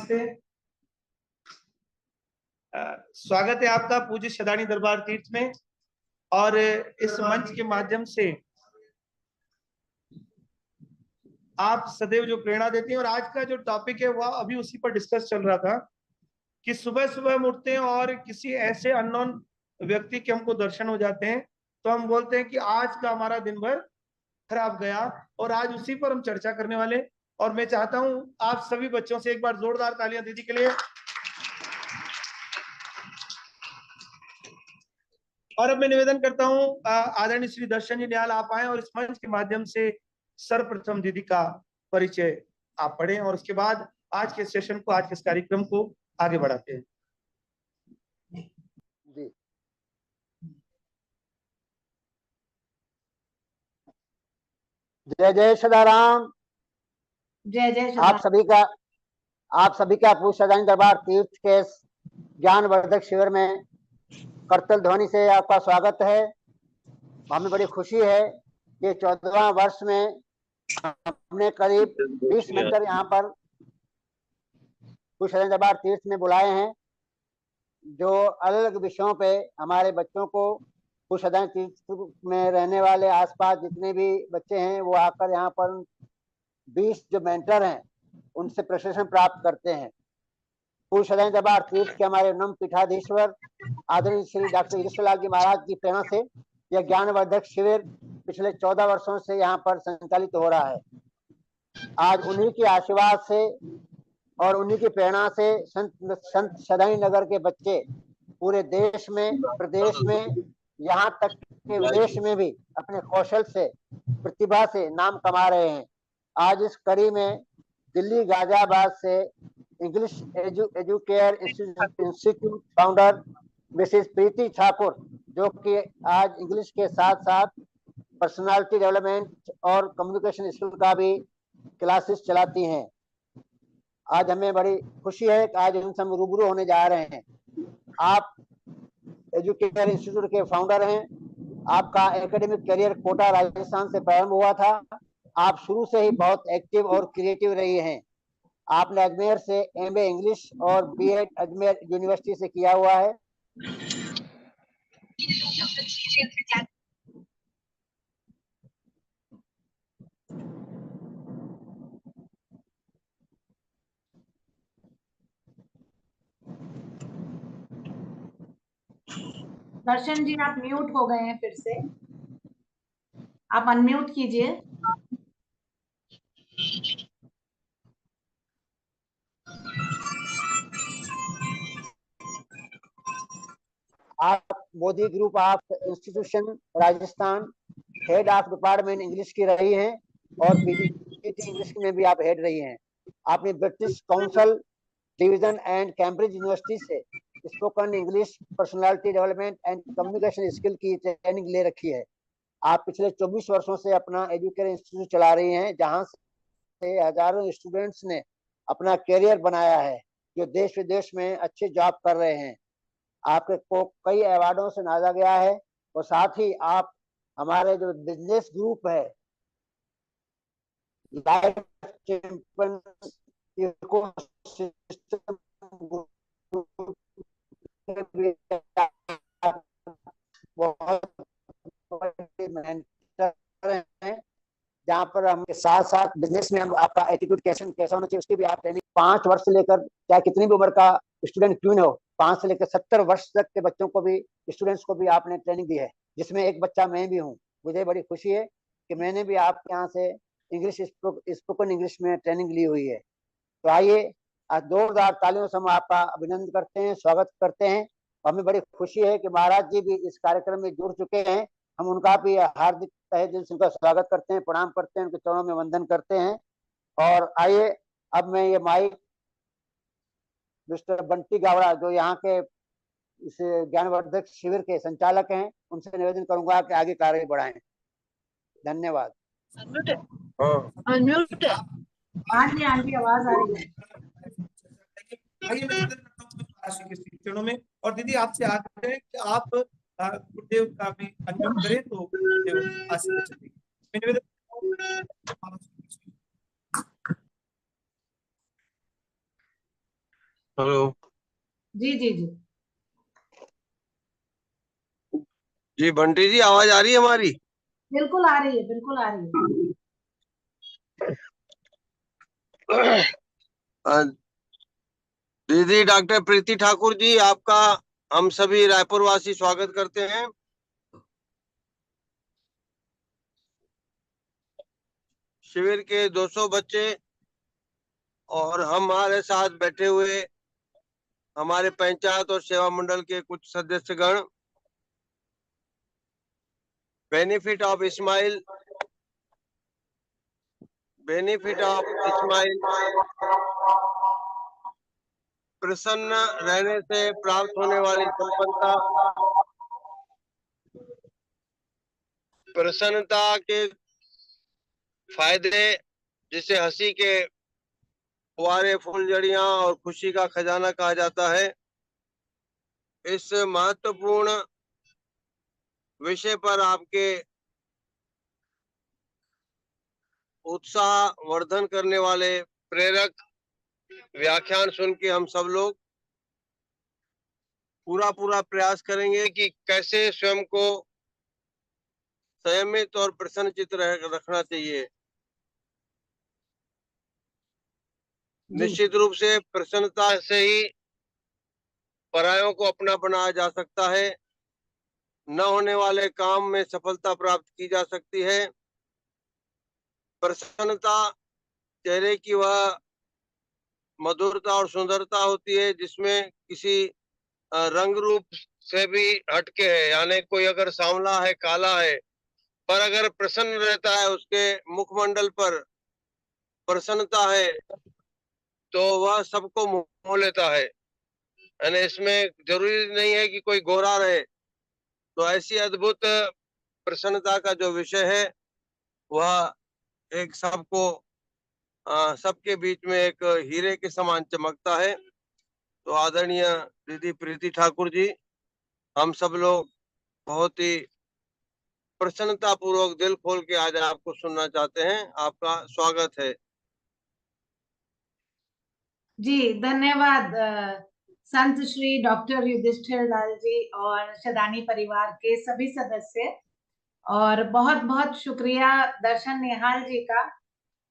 नमस्ते। स्वागत है आपका पूज्य सदानी दरबार तीर्थ में, और इस मंच के माध्यम से आप सदैव जो प्रेरणा देते हैं। और आज का जो टॉपिक है वह अभी उसी पर डिस्कस चल रहा था कि सुबह सुबह हम उठते हैं और किसी ऐसे अननोन व्यक्ति के हमको दर्शन हो जाते हैं, तो हम बोलते हैं कि आज का हमारा दिन भर खराब गया, और आज उसी पर हम चर्चा करने वाले। और मैं चाहता हूं आप सभी बच्चों से एक बार जोरदार तालियां दीदी के लिए। और अब मैं निवेदन करता हूं आदरणीय श्री दर्शन जी निहाल आप आए और इस मंच के माध्यम से सर्वप्रथम दीदी का परिचय आप पढ़ें, और उसके बाद आज के सेशन को, आज के इस कार्यक्रम को आगे बढ़ाते हैं। जी, जय जय सदाराम। जय जय आप सभी का पूज्य सदानी दरबार तीर्थ के ज्ञानवर्धक शिविर में करतल ध्वनि से आपका स्वागत है। हमें बड़ी खुशी है कि 14वां वर्ष में हमने करीब 20 मेंटर यहाँ पर पूज्य सदानी दरबार तीर्थ में बुलाए हैं, जो अलग अलग विषयों पे हमारे बच्चों को पूज्य सदानी तीर्थ में रहने वाले आसपास जितने भी बच्चे हैं वो आकर यहाँ पर 20 जो मेंटर हैं उनसे प्रशिक्षण प्राप्त करते हैं। पूज्य सदानी दरबार तीर्थ के हमारे नम पीठाधीश्वर आदरणीय श्री डॉक्टर ईश्वरलाल जी महाराज की प्रेरणा से यह ज्ञानवर्धक शिविर पिछले 14 वर्षों से यहाँ पर संचालित हो रहा है। आज उन्हीं के आशीर्वाद से और उन्हीं की प्रेरणा से संत सदानी नगर के बच्चे पूरे देश में, प्रदेश में, यहाँ तक के विदेश में भी अपने कौशल से, प्रतिभा से नाम कमा रहे हैं। आज इस कड़ी में दिल्ली गाजियाबाद से English Educare institute founder Mrs Preeti Thakur, जो कि आज इंग्लिश के साथ साथ पर्सनालिटी डेवलपमेंट और कम्युनिकेशन स्किल का भी क्लासेस चलाती हैं। आज हमें बड़ी खुशी है कि आज उनसे हम रूबरू होने जा रहे हैं। आप एजुकेयर इंस्टीट्यूट के फाउंडर हैं। आपका एकेडमिक करियर कोटा राजस्थान से प्रारंभ हुआ था। आप शुरू से ही बहुत एक्टिव और क्रिएटिव रही हैं। आपने अजमेर से एमए इंग्लिश और बीएड अजमेर यूनिवर्सिटी से किया हुआ है। दर्शन जी आप म्यूट हो गए हैं, फिर से आप अनम्यूट कीजिए। आप Modi group of institution Rajasthan head of department English की रही हैं और पीजीटी इंग्लिश में भी आप हेड रही हैं। आपने British Council division and Cambridge University से spoken English, personality development and communication skill की ट्रेनिंग ले रखी है। आप पिछले 24 वर्षों से अपना एजुकेशन इंस्टीट्यूट चला रही हैं, जहां से हजारों स्टूडेंट्स ने अपना करियर बनाया है, जो देश विदेश में अच्छे जॉब कर रहे हैं। आपके को कई अवार्डों से नवाजा गया है, और साथ ही आप हमारे जो बिजनेस ग्रुप है लाइफ चैंपियन इकोसिस्टम बहुत मेंटर हैं, जहाँ पर हम साथ साथ बिजनेस में हम आपका एटीट्यूड कैसा होना चाहिए उसकी भी आप ट्रेनिंग 5 वर्ष से लेकर चाहे कितनी भी उम्र का स्टूडेंट क्यों न हो, 5 से लेकर 70 वर्ष तक के बच्चों को भी, स्टूडेंट्स को भी आपने ट्रेनिंग दी है, जिसमें एक बच्चा मैं भी हूँ। मुझे बड़ी खुशी है कि मैंने भी आपके यहाँ से इंग्लिश स्पोकन इंग्लिश में ट्रेनिंग ली हुई है। तो आइए आज जोरदार तालियों से हम आपका अभिनंदन करते हैं, स्वागत करते हैं। हमें बड़ी खुशी है कि महाराज जी भी इस कार्यक्रम में जुड़ चुके हैं। हम उनका भी हार्दिक तहे दिल से उनका स्वागत करते हैं, प्रणाम करते हैं, उनके चरणों में वंदन करते हैं। और आइए अब मैं ये माइक मिस्टर बंटी गावड़ा, जो यहाँ के इस ज्ञानवर्धक शिविर के संचालक हैं, उनसे निवेदन करूंगा कि आगे कार्य बढ़ाएं। धन्यवाद। अनम्यूट है। हाँ जी आवाज आ रही है। चरणों में, और दीदी आपसे आग्रह है कि आप गुरुदेव का भी अनम्यूट करें तो गुरुदेव आशीर्वाद चलेगी। हेलो जी जी जी। जी, बंटी जी आवाज आ रही है हमारी? बिल्कुल आ रही है, बिल्कुल आ रही है। दीदी डॉक्टर प्रीति ठाकुर जी, आपका हम सभी रायपुर वासी स्वागत करते हैं। शिविर के 200 बच्चे और हमारे साथ बैठे हुए हमारे पंचायत और सेवा मंडल के कुछ सदस्यगण, बेनिफिट ऑफ स्माइल प्रसन्न रहने से प्राप्त होने वाली संपन्नता, प्रसन्नता के फायदे जिसे हंसी के फुहारे, फुलझड़ियां और खुशी का खजाना कहा जाता है, इस महत्वपूर्ण विषय पर आपके उत्साह वर्धन करने वाले प्रेरक व्याख्यान सुन के हम सब लोग पूरा प्रयास करेंगे कि कैसे स्वयं को संयमित और प्रसन्नचित्त रखना चाहिए। निश्चित रूप से प्रसन्नता से ही परायों को अपना बनाया जा सकता है, न होने वाले काम में सफलता प्राप्त की जा सकती है। प्रसन्नता चेहरे की वह मधुरता और सुंदरता होती है जिसमें किसी रंग रूप से भी हटके है, यानी कोई अगर सांवला है, काला है, पर अगर प्रसन्न रहता है, उसके मुखमंडल पर प्रसन्नता है, तो वह सबको मोह लेता है। यानी इसमें जरूरी नहीं है कि कोई गोरा रहे। तो ऐसी अद्भुत प्रसन्नता का जो विषय है वह एक सबको सबके बीच में एक हीरे के समान चमकता है। तो आदरणीय दीदी प्रीति ठाकुर जी, हम सब लोग बहुत ही प्रसन्नता पूर्वक दिल खोल के आज आपको सुनना चाहते हैं। आपका स्वागत है। जी धन्यवाद संत श्री डॉक्टर युधिष्ठिर लाल जी और शदानी परिवार के सभी सदस्य, और बहुत बहुत शुक्रिया दर्शन निहाल जी का,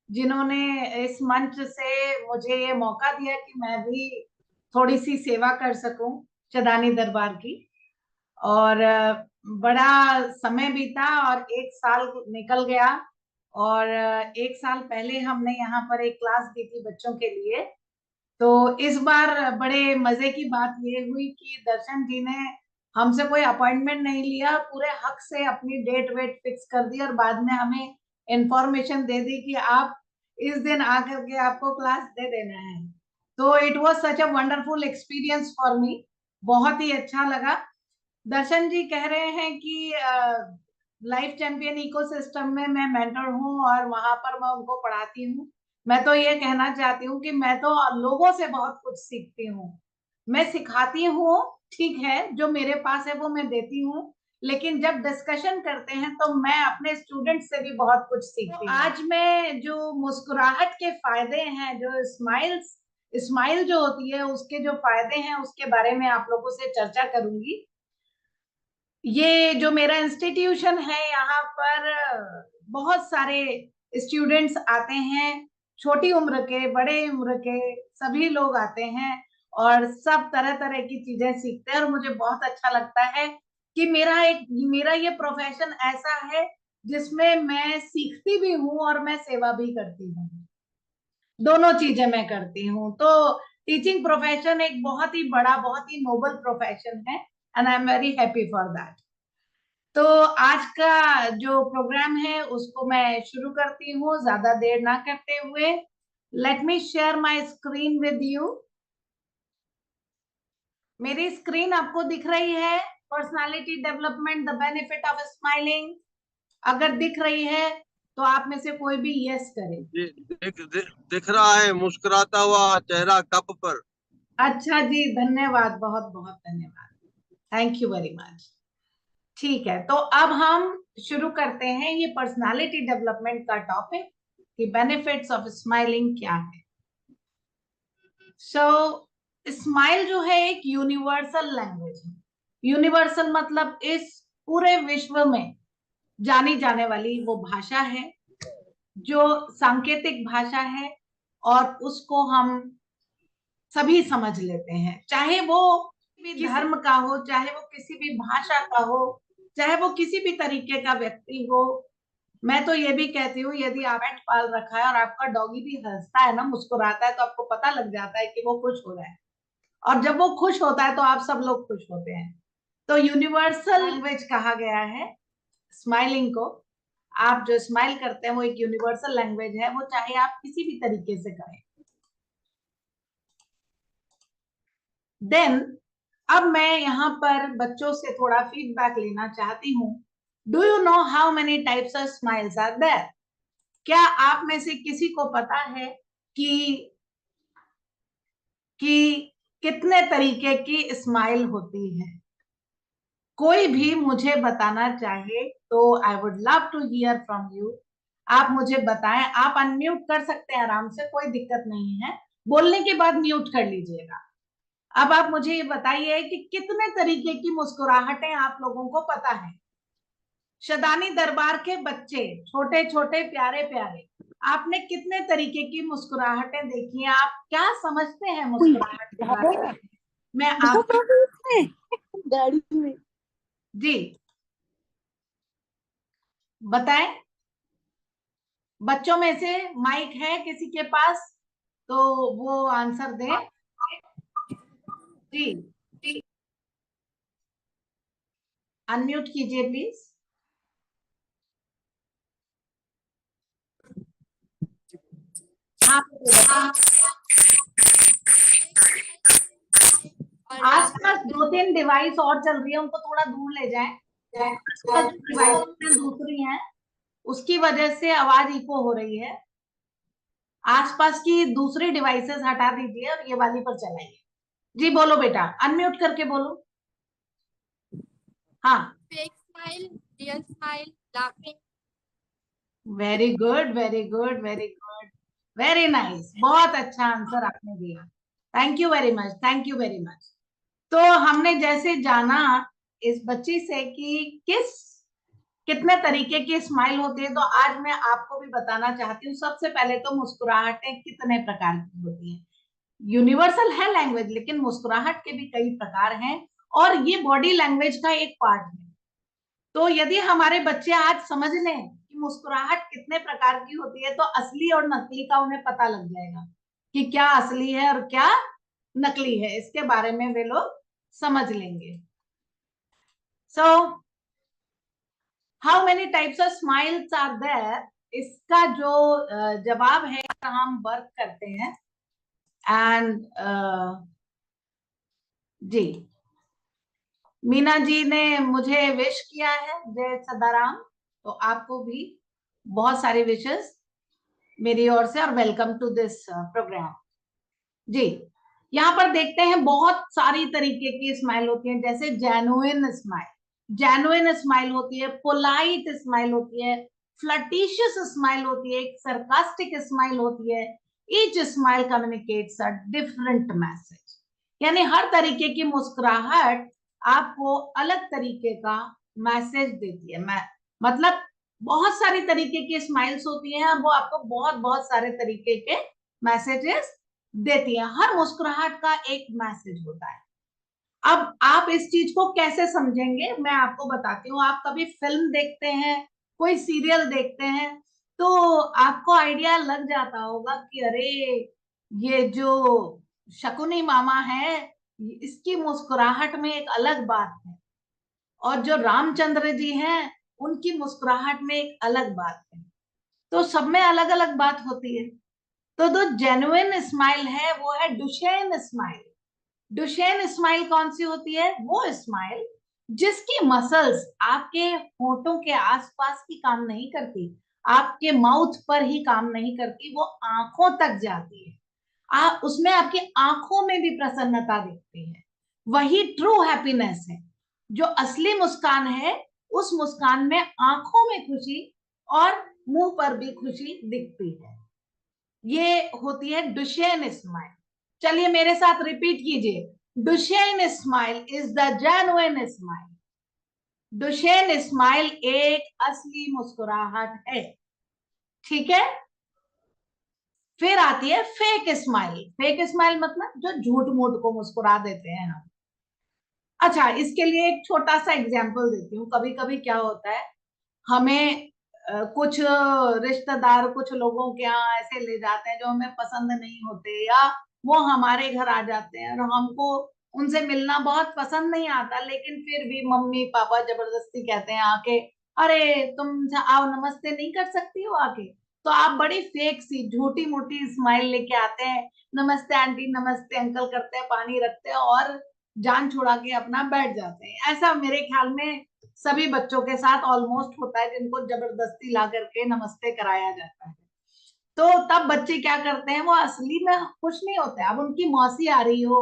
जिन्होंने इस मंच से मुझे ये मौका दिया कि मैं भी थोड़ी सी सेवा कर सकूं शदानी दरबार की। और बड़ा समय बीता और एक साल निकल गया, और एक साल पहले हमने यहाँ पर एक क्लास दी थी बच्चों के लिए। तो इस बार बड़े मजे की बात ये हुई कि दर्शन जी ने हमसे कोई अपॉइंटमेंट नहीं लिया, पूरे हक से अपनी डेट वेट फिक्स कर दी और बाद में हमें इंफॉर्मेशन दे दी कि आप इस दिन आकर के आपको क्लास दे देना है। तो it was such a wonderful experience for me, बहुत ही अच्छा लगा। दर्शन जी कह रहे हैं कि लाइफ चैंपियन इकोसिस्टम में मैं मेंटर हूँ और वहां पर मैं उनको पढ़ाती हूँ। मैं तो ये कहना चाहती हूँ कि मैं तो लोगों से बहुत कुछ सीखती हूँ। मैं सिखाती हूँ, ठीक है, जो मेरे पास है वो मैं देती हूँ, लेकिन जब डिस्कशन करते हैं तो मैं अपने स्टूडेंट से भी बहुत कुछ सीखती हूँ। आज मैं जो मुस्कुराहट के फायदे हैं, जो स्माइल जो होती है उसके जो फायदे हैं, उसके बारे में आप लोगों से चर्चा करूंगी। ये जो मेरा इंस्टीट्यूशन है, यहाँ पर बहुत सारे स्टूडेंट्स आते हैं, छोटी उम्र के, बड़े उम्र के, सभी लोग आते हैं और सब तरह तरह की चीजें सीखते हैं। और मुझे बहुत अच्छा लगता है कि मेरा ये प्रोफेशन ऐसा है जिसमें मैं सीखती भी हूँ और मैं सेवा भी करती हूँ, दोनों चीजें मैं करती हूँ। तो टीचिंग प्रोफेशन एक बहुत ही बड़ा, बहुत ही नोबल प्रोफेशन है, and I am very happy for that. तो आज का जो प्रोग्राम है उसको मैं शुरू करती हूँ, ज्यादा देर ना करते हुए। Let me share my screen with you. मेरी स्क्रीन आपको दिख रही है? Personality development, the benefit of smiling. अगर दिख रही है तो आप में से कोई भी यस करे। दिख रहा है मुस्कुराता हुआ चेहरा कप पर। अच्छा जी, धन्यवाद, बहुत बहुत धन्यवाद, थैंक यू वेरी मच। ठीक है, तो अब हम शुरू करते हैं ये पर्सनालिटी डेवलपमेंट का टॉपिक कि बेनिफिट्स ऑफ स्माइलिंग क्या है। सो स्माइल जो है एक यूनिवर्सल लैंग्वेज है। यूनिवर्सल मतलब इस पूरे विश्व में जानी जाने वाली वो भाषा है जो सांकेतिक भाषा है, और उसको हम सभी समझ लेते हैं, चाहे वो किसी धर्म का हो, चाहे वो किसी भी भाषा का हो, चाहे वो किसी भी तरीके का व्यक्ति हो। मैं तो ये भी कहती हूँ, यदि आप पेट पाल रखा है और आपका डॉगी भी हंसता है ना, मुस्कुराता है, तो आपको पता लग जाता है कि वो खुश हो रहा है, और जब वो खुश होता है तो आप सब लोग खुश होते हैं। तो यूनिवर्सल लैंग्वेज कहा गया है स्माइलिंग को। आप जो स्माइल करते हैं वो एक यूनिवर्सल लैंग्वेज है, वो चाहे आप किसी भी तरीके से करें। देन अब मैं यहाँ पर बच्चों से थोड़ा फीडबैक लेना चाहती हूँ। Do you know how many types of smiles are there? क्या आप में से किसी को पता है कि कितने तरीके की स्माइल होती है? कोई भी मुझे बताना चाहे तो I would love to hear from you. आप मुझे बताएं। आप अनम्यूट कर सकते हैं आराम से, कोई दिक्कत नहीं है, बोलने के बाद म्यूट कर लीजिएगा। अब आप मुझे ये बताइए कि कितने तरीके की मुस्कुराहटें आप लोगों को पता है? शदानी दरबार के बच्चे, छोटे छोटे प्यारे प्यारे, आपने कितने तरीके की मुस्कुराहटें देखी हैं? आप क्या समझते हैं मुस्कुराहट के बारे में? मैं आप गाड़ी में जी बताएं। बच्चों में से माइक है किसी के पास तो वो आंसर दे। जी अनम्यूट कीजिए प्लीज। हाँ, आसपास 2-3 डिवाइस और चल रही है, उनको थोड़ा दूर ले जाएं। आसपास जो डिवाइस दूसरी हैं उसकी वजह से आवाज इको हो रही है। आसपास की दूसरी डिवाइसेस हटा दीजिए और ये वाली पर चलाइए। जी बोलो बेटा, अनम्यूट करके बोलो। हाँ, fake smile, real smile, laughing. Very good very good very good, very nice, बहुत अच्छा आंसर आपने दिया। Thank you very much, thank you very much. तो हमने जैसे जाना इस बच्ची से कि कितने तरीके की स्माइल होती है, तो आज मैं आपको भी बताना चाहती हूँ। सबसे पहले तो मुस्कुराहटें कितने प्रकार की होती हैं। यूनिवर्सल है लैंग्वेज, लेकिन मुस्कुराहट के भी कई प्रकार हैं और ये बॉडी लैंग्वेज का एक पार्ट है। तो यदि हमारे बच्चे आज समझ लें कि मुस्कुराहट कितने प्रकार की होती है, तो असली और नकली का उन्हें पता लग जाएगा कि क्या असली है और क्या नकली है। इसके बारे में वे लोग समझ लेंगे। So how many types of smiles are there, इसका जो जवाब है, हम वर्क करते हैं। एंड जी मीना जी ने मुझे विश किया है, जय सदाराम, तो आपको भी बहुत सारी विशेस मेरी ओर से और वेलकम टू दिस प्रोग्राम। जी यहाँ पर देखते हैं बहुत सारी तरीके की स्माइल होती है, जैसे जेन्युइन स्माइल, जेन्युइन स्माइल होती है, पोलाइट स्माइल होती है, फ्लर्टिशियस स्माइल होती है, एक सरकास्टिक स्माइल होती है। Each smile communicates a different message, यानी हर तरीके की मुस्कुराहट आपको अलग तरीके का मैसेज देती है। मतलब बहुत सारी तरीके की स्माइल्स होती हैं और वो आपको बहुत बहुत सारे तरीके के मैसेजेस देती है। हर मुस्कुराहट का एक मैसेज होता है। अब आप इस चीज को कैसे समझेंगे मैं आपको बताती हूँ। आप कभी फिल्म देखते हैं, कोई सीरियल देखते हैं, तो आपको आइडिया लग जाता होगा कि अरे ये जो शकुनी मामा है इसकी मुस्कुराहट में एक अलग बात है, और जो रामचंद्र जी हैं उनकी मुस्कुराहट में एक अलग बात है। तो सब में अलग अलग बात होती है। तो जो जेन्युइन स्माइल है वो है डुशेन स्माइल। डुशेन स्माइल कौन सी होती है? वो स्माइल जिसकी मसल्स आपके होठों के आसपास की काम नहीं करती, आपके माउथ पर ही काम नहीं करती, वो आंखों तक जाती है। उसमें आपकी आंखों में भी प्रसन्नता दिखती है। वही ट्रू हैप्पीनेस है। जो असली मुस्कान है, उस मुस्कान में आंखों में खुशी और मुंह पर भी खुशी दिखती है। ये होती है डुशेन स्माइल। चलिए मेरे साथ रिपीट कीजिए, Duchenne smile is the genuine smile. Duchenne smile एक असली मुस्कुराहट है, ठीक है। फिर आती है फेक स्माइल। फेक स्माइल मतलब जो झूठ मूठ को मुस्कुरा देते हैं हम। अच्छा, इसके लिए एक छोटा सा एग्जाम्पल देती हूँ। कभी कभी क्या होता है, हमें कुछ रिश्तेदार कुछ लोगों के यहाँ ऐसे ले जाते हैं जो हमें पसंद नहीं होते, या वो हमारे घर आ जाते हैं और हमको उनसे मिलना बहुत पसंद नहीं आता, लेकिन फिर भी मम्मी पापा जबरदस्ती कहते हैं आके, अरे तुम आओ, नमस्ते नहीं कर सकती हो आके। तो आप बड़ी फेक सी झूठी मूठी स्माइल लेके आते हैं, नमस्ते आंटी, नमस्ते अंकल करते हैं, पानी रखते हैं और जान छुड़ा के अपना बैठ जाते हैं। ऐसा मेरे ख्याल में सभी बच्चों के साथ ऑलमोस्ट होता है, जिनको जबरदस्ती ला करके नमस्ते कराया जाता है। तो तब बच्चे क्या करते हैं, वो असली में खुश नहीं होते। अब उनकी मौसी आ रही हो,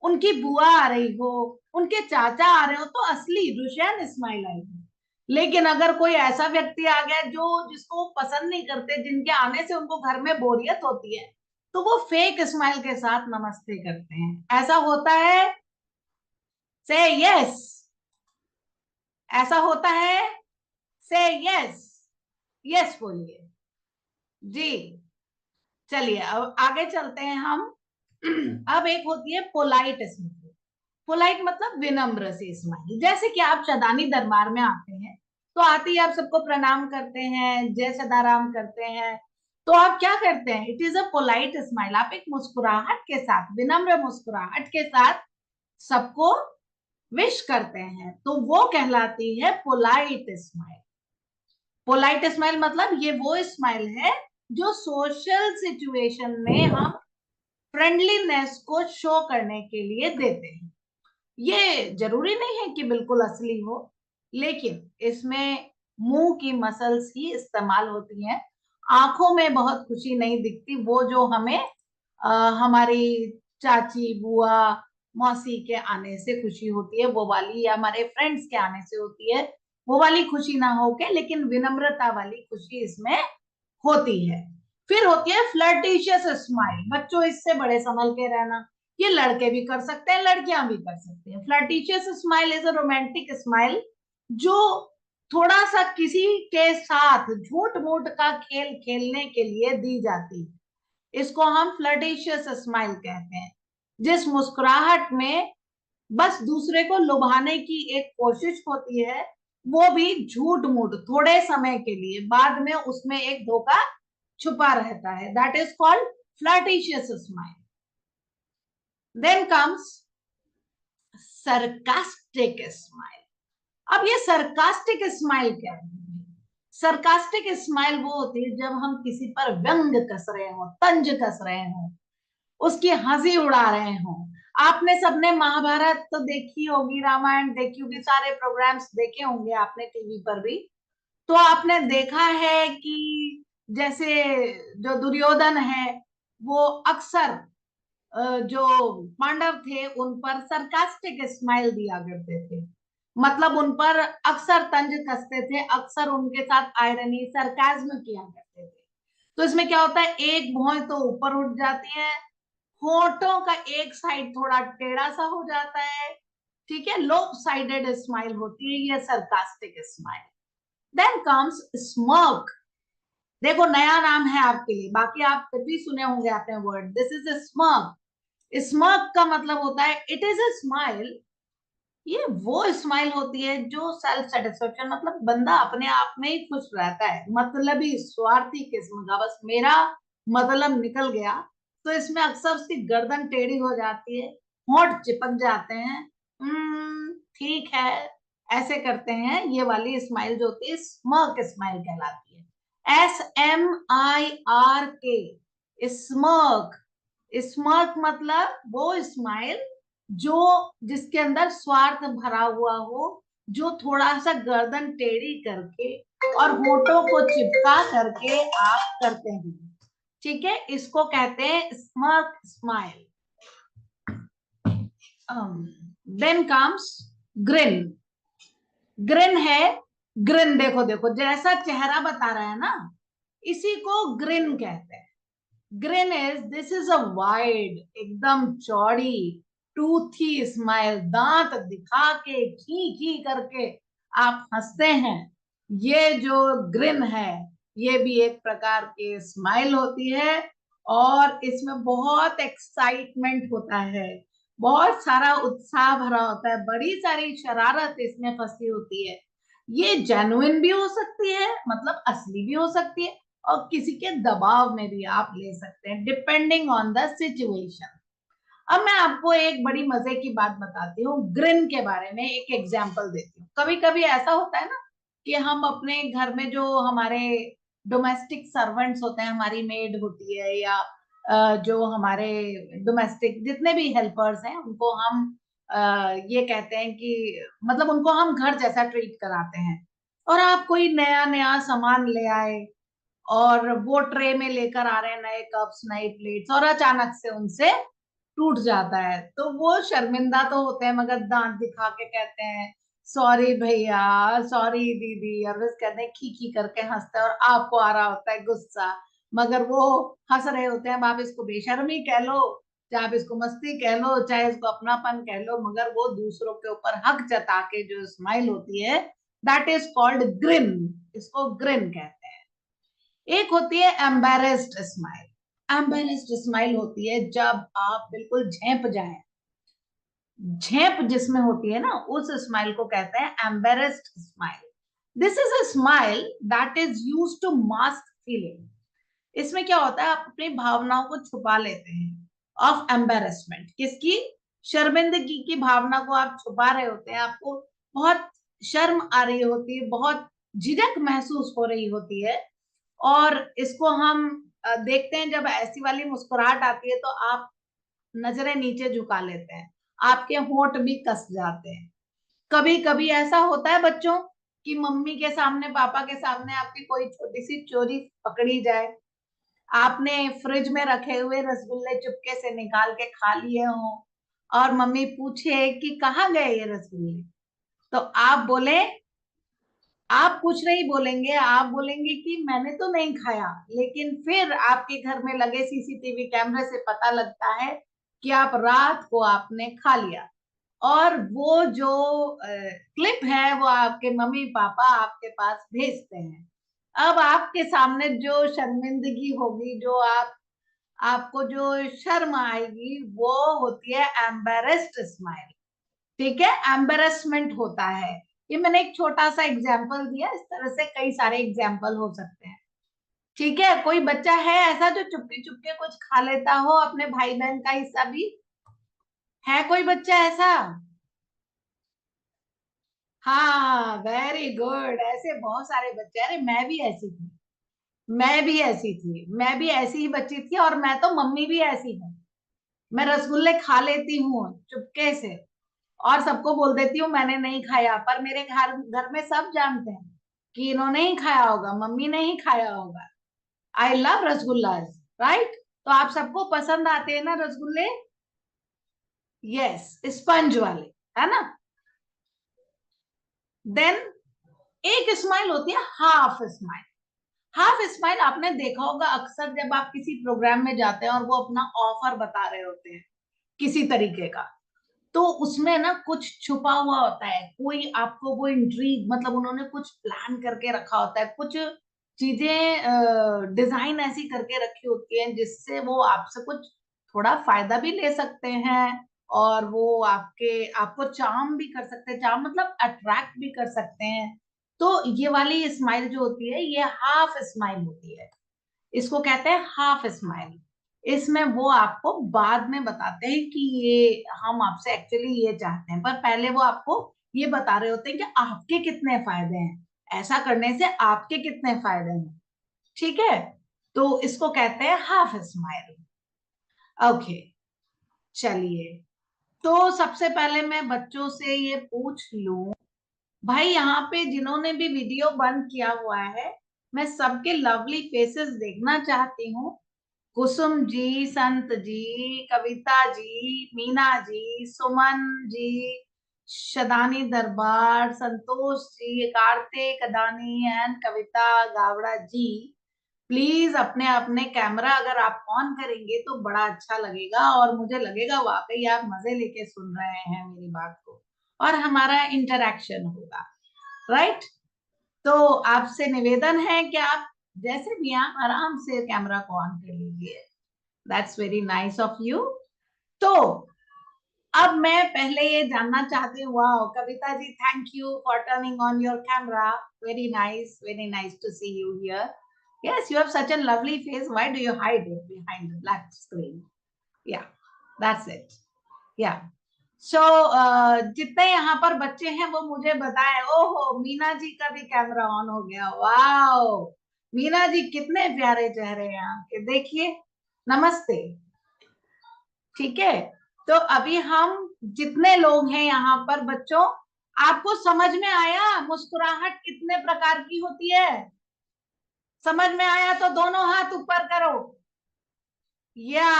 उनकी बुआ आ रही हो, उनके चाचा आ रहे हो, तो असली रुशियन स्माइल आएगी। लेकिन अगर कोई ऐसा व्यक्ति आ गया जो जिसको वो पसंद नहीं करते, जिनके आने से उनको घर में बोरियत होती है, तो वो फेक स्माइल के साथ नमस्ते करते हैं। ऐसा होता है? से यस। ऐसा होता है? से यस। यस बोलिए जी। चलिए अब आगे चलते हैं हम। अब एक होती है पोलाइट स्माइल। पोलाइट मतलब विनम्र सी स्माइल। जैसे कि आप शदानी दरबार में आते हैं, तो आते ही आप सबको प्रणाम करते हैं, जय सदाराम करते हैं। तो आप क्या करते हैं, it is a polite smile. आप एक मुस्कुराहट के साथ, विनम्र मुस्कुराहट के साथ सबको विश करते हैं, तो वो कहलाती है पोलाइट स्माइल। पोलाइट स्माइल मतलब ये वो स्माइल है जो सोशल सिचुएशन में हम फ्रेंडलीनेस को शो करने के लिए देते हैं। ये जरूरी नहीं है कि बिल्कुल असली हो, लेकिन इसमें मुंह की मसल्स ही इस्तेमाल होती हैं। आंखों में बहुत खुशी नहीं दिखती, वो जो हमें हमारी चाची बुआ मौसी के आने से खुशी होती है वो वाली, या हमारे फ्रेंड्स के आने से होती है वो वाली खुशी ना होके, लेकिन विनम्रता वाली खुशी इसमें होती है। फिर होती है फ्लर्टिशियस स्माइल। बच्चों इससे बड़े संभल के रहना, ये लड़के भी कर सकते हैं, लड़कियां भी कर सकती हैं। Flirtatious smile is a romantic smile जो थोड़ा सा किसी के साथ झूठ मूठ का खेल खेलने के लिए दी जाती है। इसको हम फ्लर्टिशियस स्माइल कहते हैं, जिस मुस्कुराहट में बस दूसरे को लुभाने की एक कोशिश होती है, वो भी झूठ मूठ थोड़े समय के लिए, बाद में उसमें एक धोखा छुपा रहता है। That is called flirtatious smile. Then comes sarcastic smile. अब ये सरकास्टिक स्माइल क्या है? सरकास्टिक स्माइल वो होती है जब हम किसी पर व्यंग कस रहे हो, तंज कस रहे हो, उसकी हंसी उड़ा रहे हो। आपने सबने महाभारत तो देखी होगी, रामायण देखी होगी, सारे प्रोग्राम्स देखे होंगे आपने टीवी पर भी। तो आपने देखा है कि जैसे जो दुर्योधन है वो अक्सर जो पांडव थे उन पर सरकास्टिक स्माइल दिया करते थे। मतलब उन पर अक्सर तंज कसते थे, अक्सर उनके साथ आयरनी सरकाज्म किया करते थे। तो इसमें क्या होता है, एक भौं तो ऊपर उठ जाती है, होठों का एक साइड थोड़ा टेढ़ा सा हो जाता है, ठीक है, लोप साइडेड स्माइल होती है ये sarcastic smile. Then comes smirk. देखो नया नाम है आपके लिए, बाकी आप फिर भी सुने होंगे आपने word, this is a smirk. Smirk का मतलब होता है इट इज अ स्माइल। ये वो स्माइल होती है जो सेल्फ सेटिस्फेक्शन, मतलब बंदा अपने आप में ही खुश रहता है, मतलब ही स्वार्थी किस्म का, बस मेरा मतलब निकल गया। तो इसमें अक्सर उसकी गर्दन टेढ़ी हो जाती है, होंठ चिपक जाते हैं, ठीक है, ऐसे करते हैं। ये वाली स्माइल जो होती है स्मर्क स्माइल कहलाती है। SMIRK, smirk. स्मर्क मतलब वो स्माइल जो जिसके अंदर स्वार्थ भरा हुआ हो, जो थोड़ा सा गर्दन टेढ़ी करके और होठों को चिपका करके आप करते हैं, ठीक है, इसको कहते हैं smirk smile. Then comes grin. Grin है, ग्रिन देखो देखो जैसा चेहरा बता रहा है ना, इसी को ग्रिन कहते हैं। Green is, this is a wide, एकदम चौड़ी टूथी स्माइल, दांत दिखा के खी खी करके आप हंसते हैं, ये जो ग्रिन है ये भी एक प्रकार की स्माइल होती है। और इसमें बहुत एक्साइटमेंट होता है, बहुत सारा उत्साह भरा होता है, बड़ी सारी शरारत इसमें फंसी होती है। ये जेन्युइन भी हो सकती है, मतलब असली भी हो सकती है, और किसी के दबाव में भी आप ले सकते हैं, डिपेंडिंग ऑन द सिचुएशन। अब मैं आपको एक बड़ी मजे की बात बताती हूँ, ग्रिन के बारे में एक एग्जांपल देती हूँ। कभी कभी ऐसा होता है ना कि हम अपने घर में जो हमारे डोमेस्टिक सर्वेंट्स होते हैं, हमारी मेड होती है, या जो हमारे डोमेस्टिक जितने भी हेल्पर्स हैं, उनको हम ये कहते हैं कि मतलब उनको हम घर जैसा ट्रीट कराते हैं। और आप कोई नया नया सामान ले आए और वो ट्रे में लेकर आ रहे हैं, नए कप्स नए प्लेट्स, और अचानक से उनसे टूट जाता है, तो वो शर्मिंदा तो होते हैं, मगर दांत दिखा के कहते हैं सॉरी भैया, सॉरी दीदी, और बस कहते हैं खी खी करके हंसते हैं, और आपको आ रहा होता है गुस्सा, मगर वो हंस रहे होते हैं। अब आप इसको बेशर्मी कह लो, चाहे आप इसको मस्ती कह लो, चाहे इसको अपनापन कह लो, मगर वो दूसरों के ऊपर हक जता के जो स्माइल होती है, दैट इज कॉल्ड ग्रिन, इसको ग्रिन कहते हैं। एक होती है एम्बेरेस्ड स्माइल। एम्बेरेस्ड स्माइल होती है जब आप बिल्कुल झेप जाएं, झेप जिसमें होती है ना, उस स्माइल को कहते हैं embarrassed smile. This is a smile that is used to mask feeling. इसमें क्या होता है, आप अपनी भावनाओं को छुपा लेते हैं ऑफ एम्बेरसमेंट, किसकी, शर्मिंदगी की भावना को आप छुपा रहे होते हैं, आपको बहुत शर्म आ रही होती है, बहुत झिझक महसूस हो रही होती है। और इसको हम देखते हैं, जब ऐसी वाली मुस्कुराहट आती है तो आप नजरें नीचे झुका लेते हैं, आपके होंठ भी कस जाते हैं। कभी कभी ऐसा होता है बच्चों कि मम्मी के सामने, पापा के सामने आपकी कोई छोटी सी चोरी पकड़ी जाए, आपने फ्रिज में रखे हुए रसगुल्ले चुपके से निकाल के खा लिए हो, और मम्मी पूछे कि कहाँ गए ये रसगुल्ले, तो आप बोले, आप कुछ नहीं बोलेंगे, आप बोलेंगे कि मैंने तो नहीं खाया, लेकिन फिर आपके घर में लगे सीसीटीवी कैमरे से पता लगता है कि आप रात को आपने खा लिया, और वो जो क्लिप है वो आपके मम्मी पापा आपके पास भेजते हैं। अब आपके सामने जो शर्मिंदगी होगी, जो आपको जो शर्म आएगी, वो होती है एम्बेरेस्ड स्माइल। ठीक है, एम्बेरसमेंट होता है। ये मैंने एक छोटा सा एग्जाम्पल दिया, इस तरह से कई सारे एग्जाम्पल हो सकते हैं। ठीक है, कोई बच्चा है ऐसा जो चुपके चुपके कुछ खा लेता हो, अपने भाई बहन का हिस्सा भी, है कोई बच्चा ऐसा? हाँ, वेरी गुड, ऐसे बहुत सारे बच्चे। अरे मैं भी ऐसी थी, मैं भी ऐसी ही बच्ची थी, और मैं तो मम्मी भी ऐसी हूँ। मैं रसगुल्ले खा लेती हूँ चुपके से, और सबको बोल देती हूँ मैंने नहीं खाया, पर मेरे घर घर में सब जानते हैं कि इन्होंने ही खाया होगा, मम्मी ने ही खाया होगा। I love rasgullas, right? तो आप सबको पसंद आते हैं ना रसगुल्ले? यस, स्पंज वाले, है ना? देन एक स्माइल होती है हाफ स्माइल। हाफ स्माइल आपने देखा होगा अक्सर, जब आप किसी प्रोग्राम में जाते हैं और वो अपना ऑफर बता रहे होते हैं किसी तरीके का, तो उसमें ना कुछ छुपा हुआ होता है, कोई आपको वो इंट्रीग, मतलब उन्होंने कुछ प्लान करके रखा होता है, कुछ चीजें डिजाइन ऐसी करके रखी होती हैं जिससे वो आपसे कुछ थोड़ा फायदा भी ले सकते हैं, और वो आपको चार्म भी कर सकते हैं, चार्म मतलब अट्रैक्ट भी कर सकते हैं। तो ये वाली स्माइल जो होती है, ये हाफ स्माइल होती है, इसको कहते हैं हाफ स्माइल। इसमें वो आपको बाद में बताते हैं कि ये हम आपसे एक्चुअली ये चाहते हैं, पर पहले वो आपको ये बता रहे होते हैं कि आपके कितने फायदे हैं, ऐसा करने से आपके कितने फायदे हैं। ठीक है, तो इसको कहते हैं हाफ स्माइल। ओके, चलिए, तो सबसे पहले मैं बच्चों से ये पूछ लूं, भाई यहाँ पे जिन्होंने भी वीडियो बंद किया हुआ है, मैं सबके लवली फेसेस देखना चाहती हूँ। कुसुम जी, संत जी, कविता जी, मीना जी, सुमन जी, शदानी दरबार, संतोष जी, कार्तिक अदानी एंड कविता गावड़ा जी, प्लीज अपने अपने कैमरा अगर आप ऑन करेंगे तो बड़ा अच्छा लगेगा और मुझे लगेगा वाकई आप मजे लेके सुन रहे हैं मेरी बात को और हमारा इंटरेक्शन होगा, राइट। तो आपसे निवेदन है कि आप जैसे भी आप आराम से कैमरा को ऑन कर लीजिए। That's very nice of you. तो अब मैं पहले ये जानना चाहती हूँ, wow Kavita ji, thank you for turning on your camera, very nice to see you here. Yes, you have such a lovely face. Why do you hide it behind the black screen? Yeah, that's it. Yeah. So, जितने यहाँ पर बच्चे हैं वो मुझे बताएं। ओहो, मीना जी का भी कैमरा ऑन हो गया। वाओ, मीना जी कितने प्यारे चेहरे हैं आपके, देखिए। नमस्ते। ठीक है, तो अभी हम जितने लोग हैं यहाँ पर बच्चों, आपको समझ में आया मुस्कुराहट कितने प्रकार की होती है? समझ में आया तो दोनों हाथ ऊपर करो। या,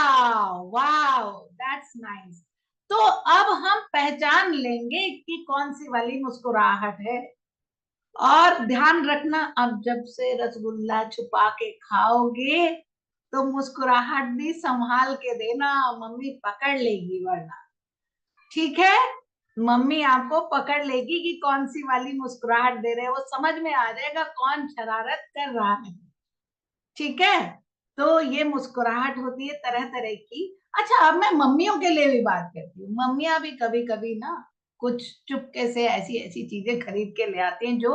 वाओ, दैट्स नाइस। तो अब हम पहचान लेंगे कि कौन सी वाली मुस्कुराहट है। और ध्यान रखना, अब जब से रसगुल्ला छुपा के खाओगे तो मुस्कुराहट भी संभाल के देना, मम्मी पकड़ लेगी वरना। ठीक है, मम्मी आपको पकड़ लेगी कि कौन सी वाली मुस्कुराहट दे रहे हैं, वो समझ में आ जाएगा कौन शरारत कर रहा है। ठीक है, तो ये मुस्कुराहट होती है तरह तरह की। अच्छा, अब मैं मम्मियों के लिए भी बात करती हूँ। मम्मियां भी कभी कभी ना कुछ चुपके से ऐसी ऐसी चीजें खरीद के ले आती हैं जो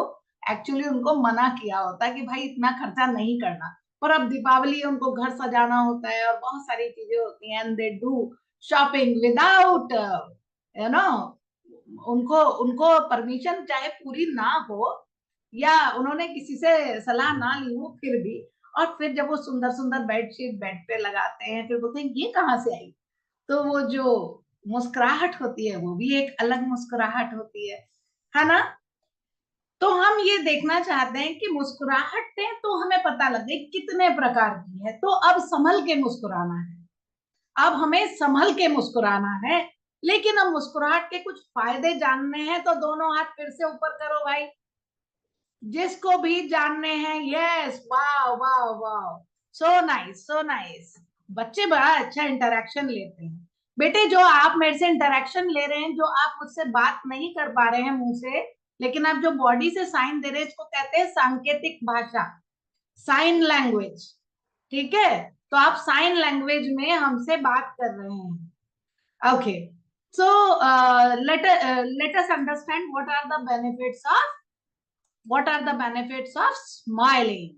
एक्चुअली उनको मना किया होता है कि भाई इतना खर्चा नहीं करना, पर अब दीपावली है, उनको घर सजाना होता है और बहुत सारी चीजें होती हैं, and they do shopping without you know, उनको उनको परमिशन चाहे पूरी ना हो या उन्होंने किसी से सलाह ना ली हो फिर भी, और फिर जब वो सुंदर सुंदर बेडशीट बेड पे लगाते हैं, फिर बोलते हैं ये कहाँ से आई। तो वो जो मुस्कुराहट होती है वो भी एक अलग मुस्कुराहट होती है ना। तो हम ये देखना चाहते हैं कि मुस्कुराहटें तो हमें पता लगे कितने प्रकार की है। तो अब संभल के मुस्कुराना है, अब हमें संभल के मुस्कुराना है। लेकिन अब मुस्कुराहट के कुछ फायदे जानने हैं तो दोनों हाथ फिर से ऊपर करो भाई, जिसको भी जानने हैं। यस, वाह वाह वाह, सो नाइस सो नाइस। बच्चे बड़ा अच्छा इंटरेक्शन लेते हैं। बेटे, जो आप मेरे से इंटरेक्शन ले रहे हैं, जो आप मुझसे बात नहीं कर पा रहे हैं मुंह से, लेकिन आप जो बॉडी से साइन दे रहे हैं, इसको कहते हैं सांकेतिक भाषा, साइन लैंग्वेज। ठीक है, तो आप साइन लैंग्वेज में हमसे बात कर रहे हैं। Okay, so let us understand what are the benefits of smiling.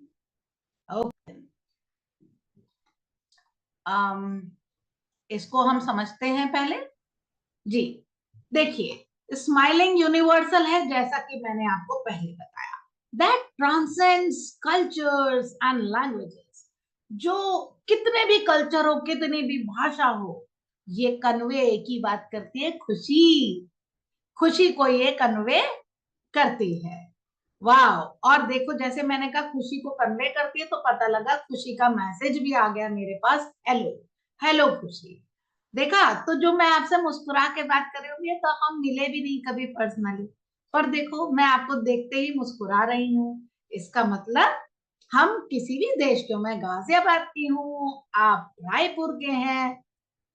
Okay. इसको हम समझते हैं पहले जी। देखिए, स्माइलिंग यूनिवर्सल है, जैसा कि मैंने आपको पहले बताया, that transcends cultures and languages. जो कितने भी कल्चर हो, कितनी भी भाषा हो, ये कन्वे एक ही बात करती है, खुशी। खुशी को ये कन्वे करती है। वाह, और देखो, जैसे मैंने कहा खुशी को कन्वे करती है, तो पता लगा खुशी का मैसेज भी आ गया मेरे पास। हेलो, हेलो खुशी। देखा, तो जो मैं आपसे मुस्कुरा के बात कर रही हूँ, तो हम मिले भी नहीं कभी पर्सनली, पर देखो मैं आपको देखते ही मुस्कुरा रही हूँ। इसका मतलब हम किसी भी देश के, मैं गाजियाबाद की हूँ, आप रायपुर के हैं,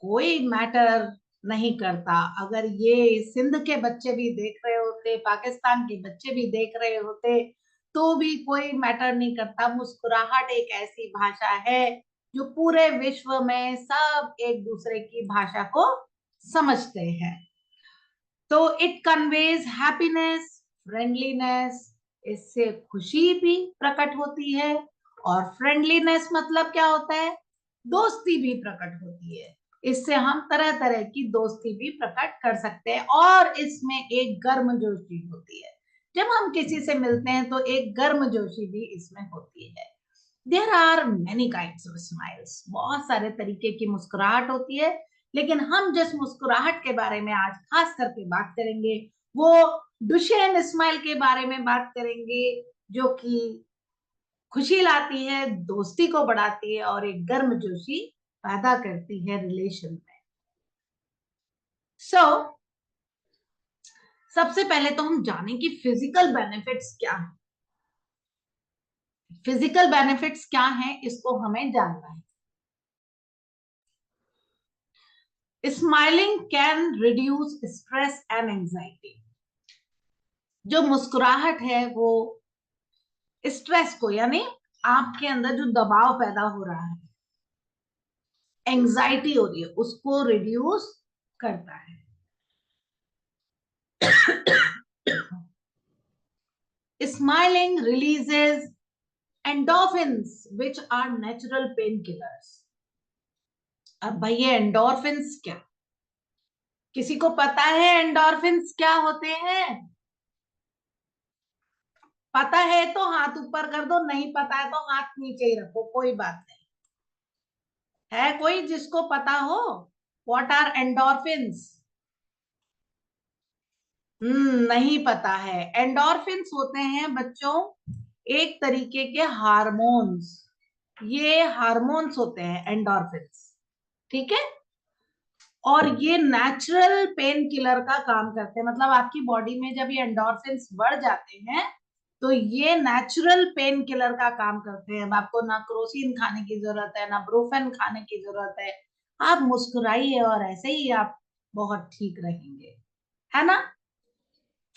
कोई मैटर नहीं करता। अगर ये सिंध के बच्चे भी देख रहे होते, पाकिस्तान के बच्चे भी देख रहे होते, तो भी कोई मैटर नहीं करता। मुस्कुराहट एक ऐसी भाषा है जो पूरे विश्व में सब एक दूसरे की भाषा को समझते हैं। तो इट कन्वेज हैप्पीनेस, फ्रेंडलीनेस, इससे खुशी भी प्रकट होती है। और फ्रेंडलीनेस मतलब क्या होता है? दोस्ती भी प्रकट होती है। इससे हम तरह तरह की दोस्ती भी प्रकट कर सकते हैं। और इसमें एक गर्मजोशी होती है, जब हम किसी से मिलते हैं तो एक गर्मजोशी भी इसमें होती है। There are many kinds of smiles, बहुत सारे तरीके की मुस्कुराहट होती है। लेकिन हम जिस मुस्कुराहट के बारे में आज खास करके बात करेंगे, वो डुशेन स्माइल के बारे में बात करेंगे, जो कि खुशी लाती है, दोस्ती को बढ़ाती है और एक गर्मजोशी पैदा करती है रिलेशन में। सबसे पहले तो हम जाने कि फिजिकल बेनिफिट्स क्या है। फिजिकल बेनिफिट्स क्या हैं इसको हमें जानना है। Smiling can reduce stress and anxiety. जो मुस्कुराहट है वो स्ट्रेस को, यानी आपके अंदर जो दबाव पैदा हो रहा है, एंजाइटी हो रही है, उसको रिड्यूस करता है। Smiling releases endorphins, which are natural painkillers. अब भाई ये एंडोर्फिन्स क्या, किसी को पता है एंडोर्फिन्स क्या होते हैं? पता है तो हाथ ऊपर कर दो, नहीं पता है तो हाथ नीचे ही रखो, कोई बात नहीं। है कोई जिसको पता हो? What are endorphins? नहीं पता है। एंडोर्फिन्स होते हैं बच्चों एक तरीके के हार्मोन्स। ये हार्मोन्स होते हैं एंडोर्फिन्स, ठीक है। और ये नेचुरल पेन किलर का काम करते हैं, मतलब आपकी बॉडी में जब ये एंडोर्फिन्स बढ़ जाते हैं तो ये नेचुरल पेन किलर का काम करते हैं। अब आपको ना क्रोसिन खाने की जरूरत है, ना ब्रूफेन खाने की जरूरत है। आप मुस्कुराइए और ऐसे ही आप बहुत ठीक रहेंगे, है ना।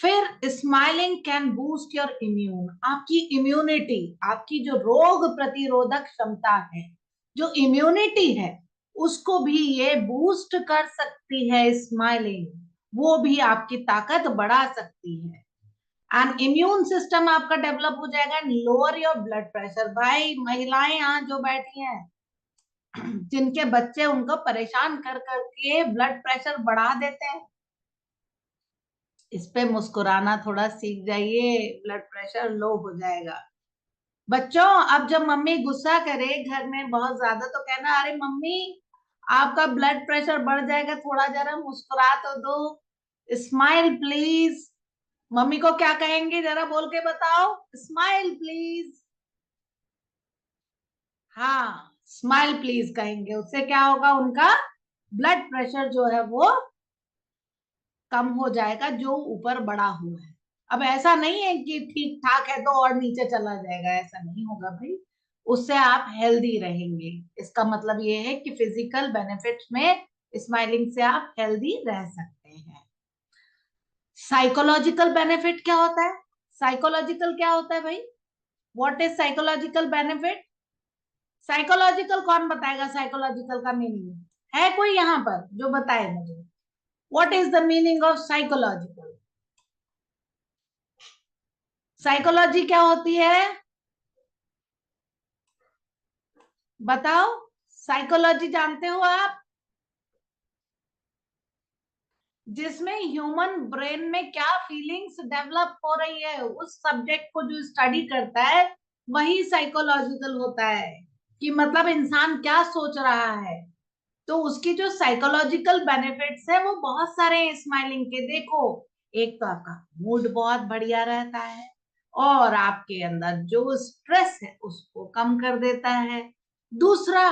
फिर smiling can boost your immune. आपकी इम्यूनिटी, आपकी जो रोग प्रतिरोधक क्षमता है, जो इम्यूनिटी है, उसको भी ये बूस्ट कर सकती है स्माइलिंग। वो भी आपकी ताकत बढ़ा सकती है। एंड इम्यून सिस्टम आपका डेवलप हो जाएगा। Lower your blood pressure. भाई महिलाएं यहाँ जो बैठी हैं, जिनके बच्चे उनको परेशान कर करके ब्लड प्रेशर बढ़ा देते हैं, इस पे मुस्कुराना थोड़ा सीख जाइए, ब्लड प्रेशर लो हो जाएगा। बच्चों अब जब मम्मी गुस्सा करे घर में बहुत ज्यादा तो कहना, अरे मम्मी आपका ब्लड प्रेशर बढ़ जाएगा, थोड़ा जरा मुस्कुरा तो दो, स्माइल प्लीज। मम्मी को क्या कहेंगे जरा बोल के बताओ? Smile please. हाँ, स्माइल प्लीज कहेंगे, उससे क्या होगा, उनका ब्लड प्रेशर जो है वो कम हो जाएगा, जो ऊपर बढ़ा हुआ है। अब ऐसा नहीं है कि ठीक ठाक है तो और नीचे चला जाएगा, ऐसा नहीं होगा भाई। उससे आप हेल्दी रहेंगे। इसका मतलब ये है कि फिजिकल बेनिफिट्स में स्माइलिंग से आप हेल्दी रह सकते हैं। साइकोलॉजिकल बेनिफिट क्या होता है? साइकोलॉजिकल क्या होता है भाई? What is psychological benefit? Psychological कौन बताएगा? साइकोलॉजिकल का मीनिंग है कोई यहाँ पर जो बताए मुझे? What is the meaning of psychological? Psychology क्या होती है बताओ? साइकोलॉजी जानते हो आप? जिसमें ह्यूमन ब्रेन में क्या फीलिंग्स डेवलप हो रही है, उस सब्जेक्ट को जो स्टडी करता है वही साइकोलॉजिकल होता है। कि मतलब इंसान क्या सोच रहा है। तो उसकी जो साइकोलॉजिकल बेनिफिट्स है वो बहुत सारे हैं स्माइलिंग के। देखो, एक तो आपका मूड बहुत बढ़िया रहता है, और आपके अंदर जो स्ट्रेस है उसको कम कर देता है। दूसरा,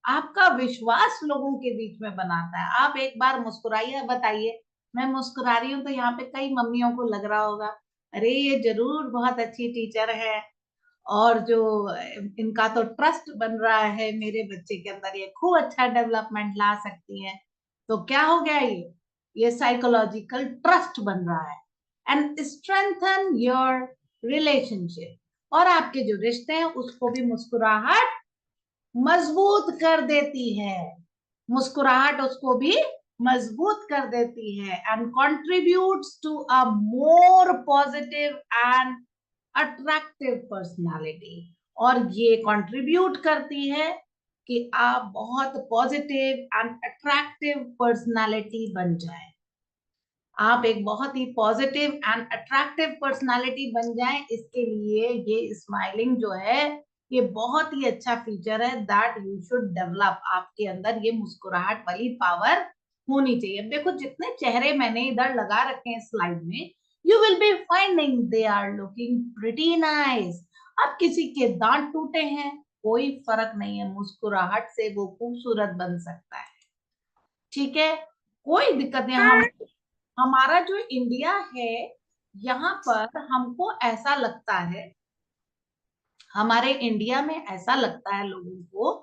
आपका विश्वास लोगों के बीच में बनाता है। आप एक बार मुस्कुराइए, बताइए मैं मुस्कुरा रही हूँ तो यहाँ पे कई मम्मियों को लग रहा होगा, अरे ये जरूर बहुत अच्छी टीचर है, और जो इनका तो ट्रस्ट बन रहा है मेरे बच्चे के अंदर, ये खूब अच्छा डेवलपमेंट ला सकती है। तो क्या हो गया, ये साइकोलॉजिकल ट्रस्ट बन रहा है। And strengthen your relationship. और आपके जो रिश्ते हैं उसको भी मुस्कुराहट मजबूत कर देती है। मुस्कुराहट उसको भी मजबूत कर देती है। And contributes to a more positive and attractive personality. और ये कंट्रीब्यूट करती है कि आप बहुत पॉजिटिव एंड अट्रैक्टिव पर्सनालिटी बन जाए। आप एक बहुत ही पॉजिटिव एंड अट्रैक्टिव पर्सनालिटी बन जाए, इसके लिए ये स्माइलिंग जो है ये बहुत ही अच्छा फीचर है दैट यू शुड डेवलप। आपके अंदर ये मुस्कुराहट वाली पावर होनी चाहिए। अब देखो, जितने चेहरे मैंने इधर लगा रखे हैं स्लाइड में, you will be finding they are looking pretty nice. अब किसी के दांत टूटे हैं, कोई फर्क नहीं है, मुस्कुराहट से वो खूबसूरत बन सकता है, ठीक है, कोई दिक्कत नहीं। हमारा जो इंडिया है, यहाँ पर हमको ऐसा लगता है, हमारे इंडिया में ऐसा लगता है लोगों को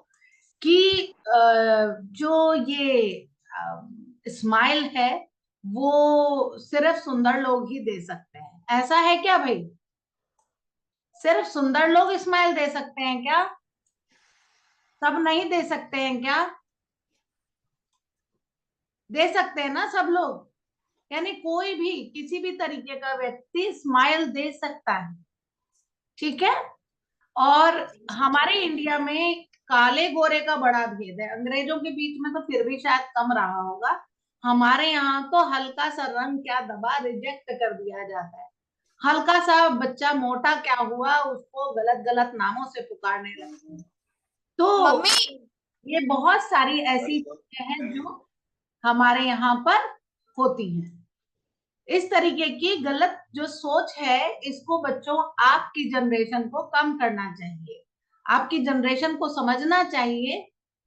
कि जो ये स्माइल है वो सिर्फ सुंदर लोग ही दे सकते हैं। ऐसा है क्या भाई? सिर्फ सुंदर लोग स्माइल दे सकते हैं क्या? सब नहीं दे सकते हैं क्या? दे सकते हैं ना सब लोग? यानी कोई भी किसी भी तरीके का व्यक्ति स्माइल दे सकता है, ठीक है। और हमारे इंडिया में काले गोरे का बड़ा भेद है। अंग्रेजों के बीच में तो फिर भी शायद कम रहा होगा, हमारे यहाँ तो हल्का सा रंग क्या दबा रिजेक्ट कर दिया जाता है। हल्का सा बच्चा मोटा क्या हुआ उसको गलत गलत नामों से पुकारने लगते हैं। तो मम्मी ये बहुत सारी ऐसी चीजें हैं जो हमारे यहाँ पर होती हैं। इस तरीके की गलत जो सोच है इसको बच्चों आपकी जनरेशन को कम करना चाहिए। आपकी जनरेशन को समझना चाहिए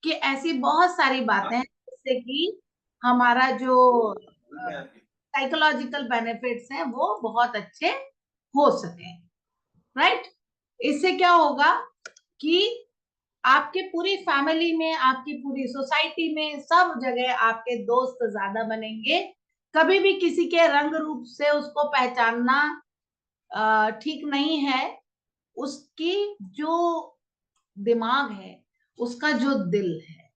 कि ऐसी बहुत सारी बातें हैं जिससे कि हमारा जो साइकोलॉजिकल बेनिफिट्स हैं वो बहुत अच्छे हो सके, राइट। इससे क्या होगा कि आपके पूरी फैमिली में, आपकी पूरी सोसाइटी में, सब जगह आपके दोस्त ज्यादा बनेंगे। कभी भी किसी के रंग रूप से उसको पहचानना ठीक नहीं है। उसकी जो दिमाग है, उसका जो दिल है,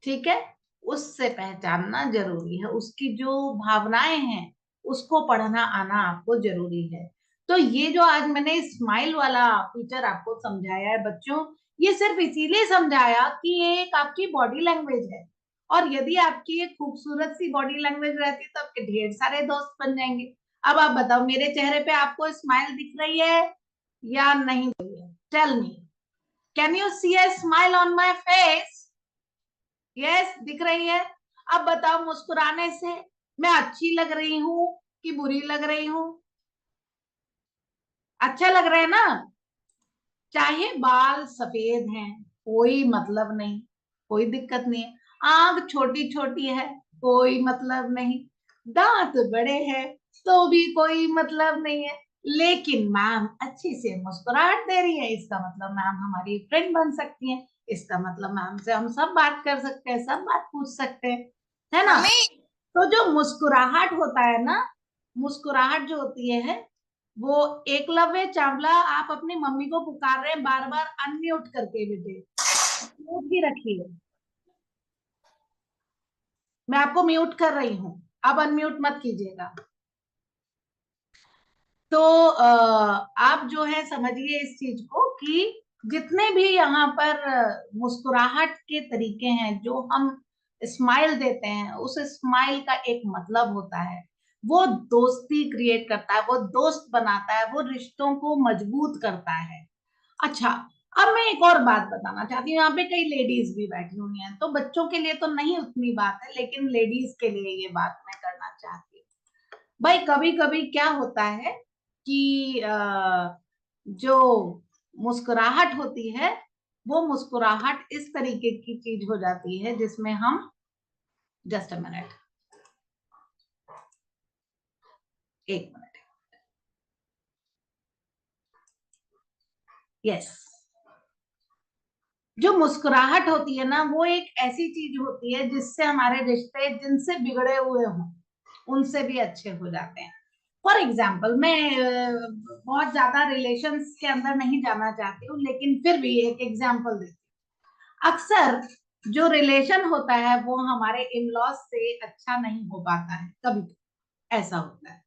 ठीक है, उससे पहचानना जरूरी है। उसकी जो भावनाएं हैं उसको पढ़ना आना आपको जरूरी है। तो ये जो आज मैंने स्माइल वाला फीचर आपको समझाया है बच्चों, ये सिर्फ इसीलिए समझाया कि ये एक आपकी बॉडी लैंग्वेज है। और यदि आपकी एक खूबसूरत सी बॉडी लैंग्वेज रहती तो आपके ढेर सारे दोस्त बन जाएंगे। अब आप बताओ, मेरे चेहरे पे आपको स्माइल दिख रही है या नहीं? Tell me, can you see a smile on my face? Yes, दिख रही है। अब बताओ, मुस्कुराने से मैं अच्छी लग रही हूँ कि बुरी लग रही हूँ? अच्छा लग रहा है ना? चाहे बाल सफेद हैं कोई मतलब नहीं, कोई दिक्कत नहीं है। आंख छोटी छोटी है कोई मतलब नहीं, दांत बड़े हैं तो भी कोई मतलब नहीं है। लेकिन मैम अच्छी से मुस्कुराहट दे रही है, इसका मतलब मैम हमारी फ्रेंड बन सकती है, इसका मतलब मैम से हम सब बात कर सकते हैं, सब बात पूछ सकते हैं, है ना? मम्मी तो जो मुस्कुराहट होता है ना, मुस्कुराहट जो होती है वो, एकलव्य चावला आप अपनी मम्मी को पुकार रहे हैं बार बार अनम्यूट करके, बेटे म्यूट ही रखिए। मैं आपको म्यूट कर रही हूँ, अब अनम्यूट मत कीजिएगा। तो आप जो है समझिए इस चीज को कि जितने भी यहाँ पर मुस्कुराहट के तरीके हैं जो हम स्माइल देते हैं, उस स्माइल का एक मतलब होता है, वो दोस्ती क्रिएट करता है, वो दोस्त बनाता है, वो रिश्तों को मजबूत करता है। अच्छा, अब मैं एक और बात बताना चाहती हूँ। यहाँ पे कई लेडीज भी बैठी हुई हैं, तो बच्चों के लिए तो नहीं उतनी बात है, लेकिन लेडीज के लिए ये बात मैं करना चाहती हूँ। भाई कभी कभी क्या होता है कि जो मुस्कुराहट होती है वो मुस्कुराहट इस तरीके की चीज हो जाती है जिसमें हम, जस्ट अ मिनट, एक मिनट, यस, जो मुस्कुराहट होती है ना वो एक ऐसी चीज होती है जिससे हमारे रिश्ते जिनसे बिगड़े हुए हों उनसे भी अच्छे हो जाते हैं। फॉर एग्जाम्पल, मैं बहुत ज्यादा रिलेशंस के अंदर नहीं जाना चाहती हूँ, लेकिन फिर भी एक एग्जाम्पल देती हूँ। अक्सर जो रिलेशन होता है वो हमारे इन लॉज से अच्छा नहीं हो पाता है, कभी ऐसा होता है।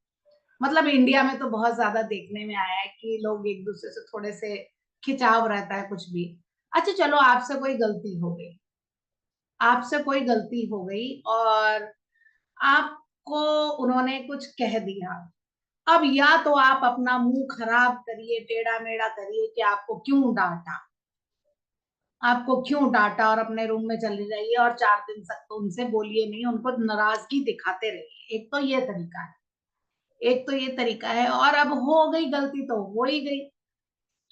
मतलब इंडिया में तो बहुत ज्यादा देखने में आया है कि लोग एक दूसरे से थोड़े से खिंचाव रहता है कुछ भी। अच्छा चलो, आपसे कोई गलती हो गई, आपसे कोई गलती हो गई और आपको उन्होंने कुछ कह दिया। अब या तो आप अपना मुंह खराब करिए, टेढ़ा मेढ़ा करिए कि आपको क्यों डांटा, आपको क्यों डांटा, और अपने रूम में चले जाइए और 4 दिन तक तो उनसे बोलिए नहीं, उनको नाराजगी दिखाते रहिए। एक तो ये तरीका है, एक तो ये तरीका है। और अब हो गई गलती तो हो ही गई,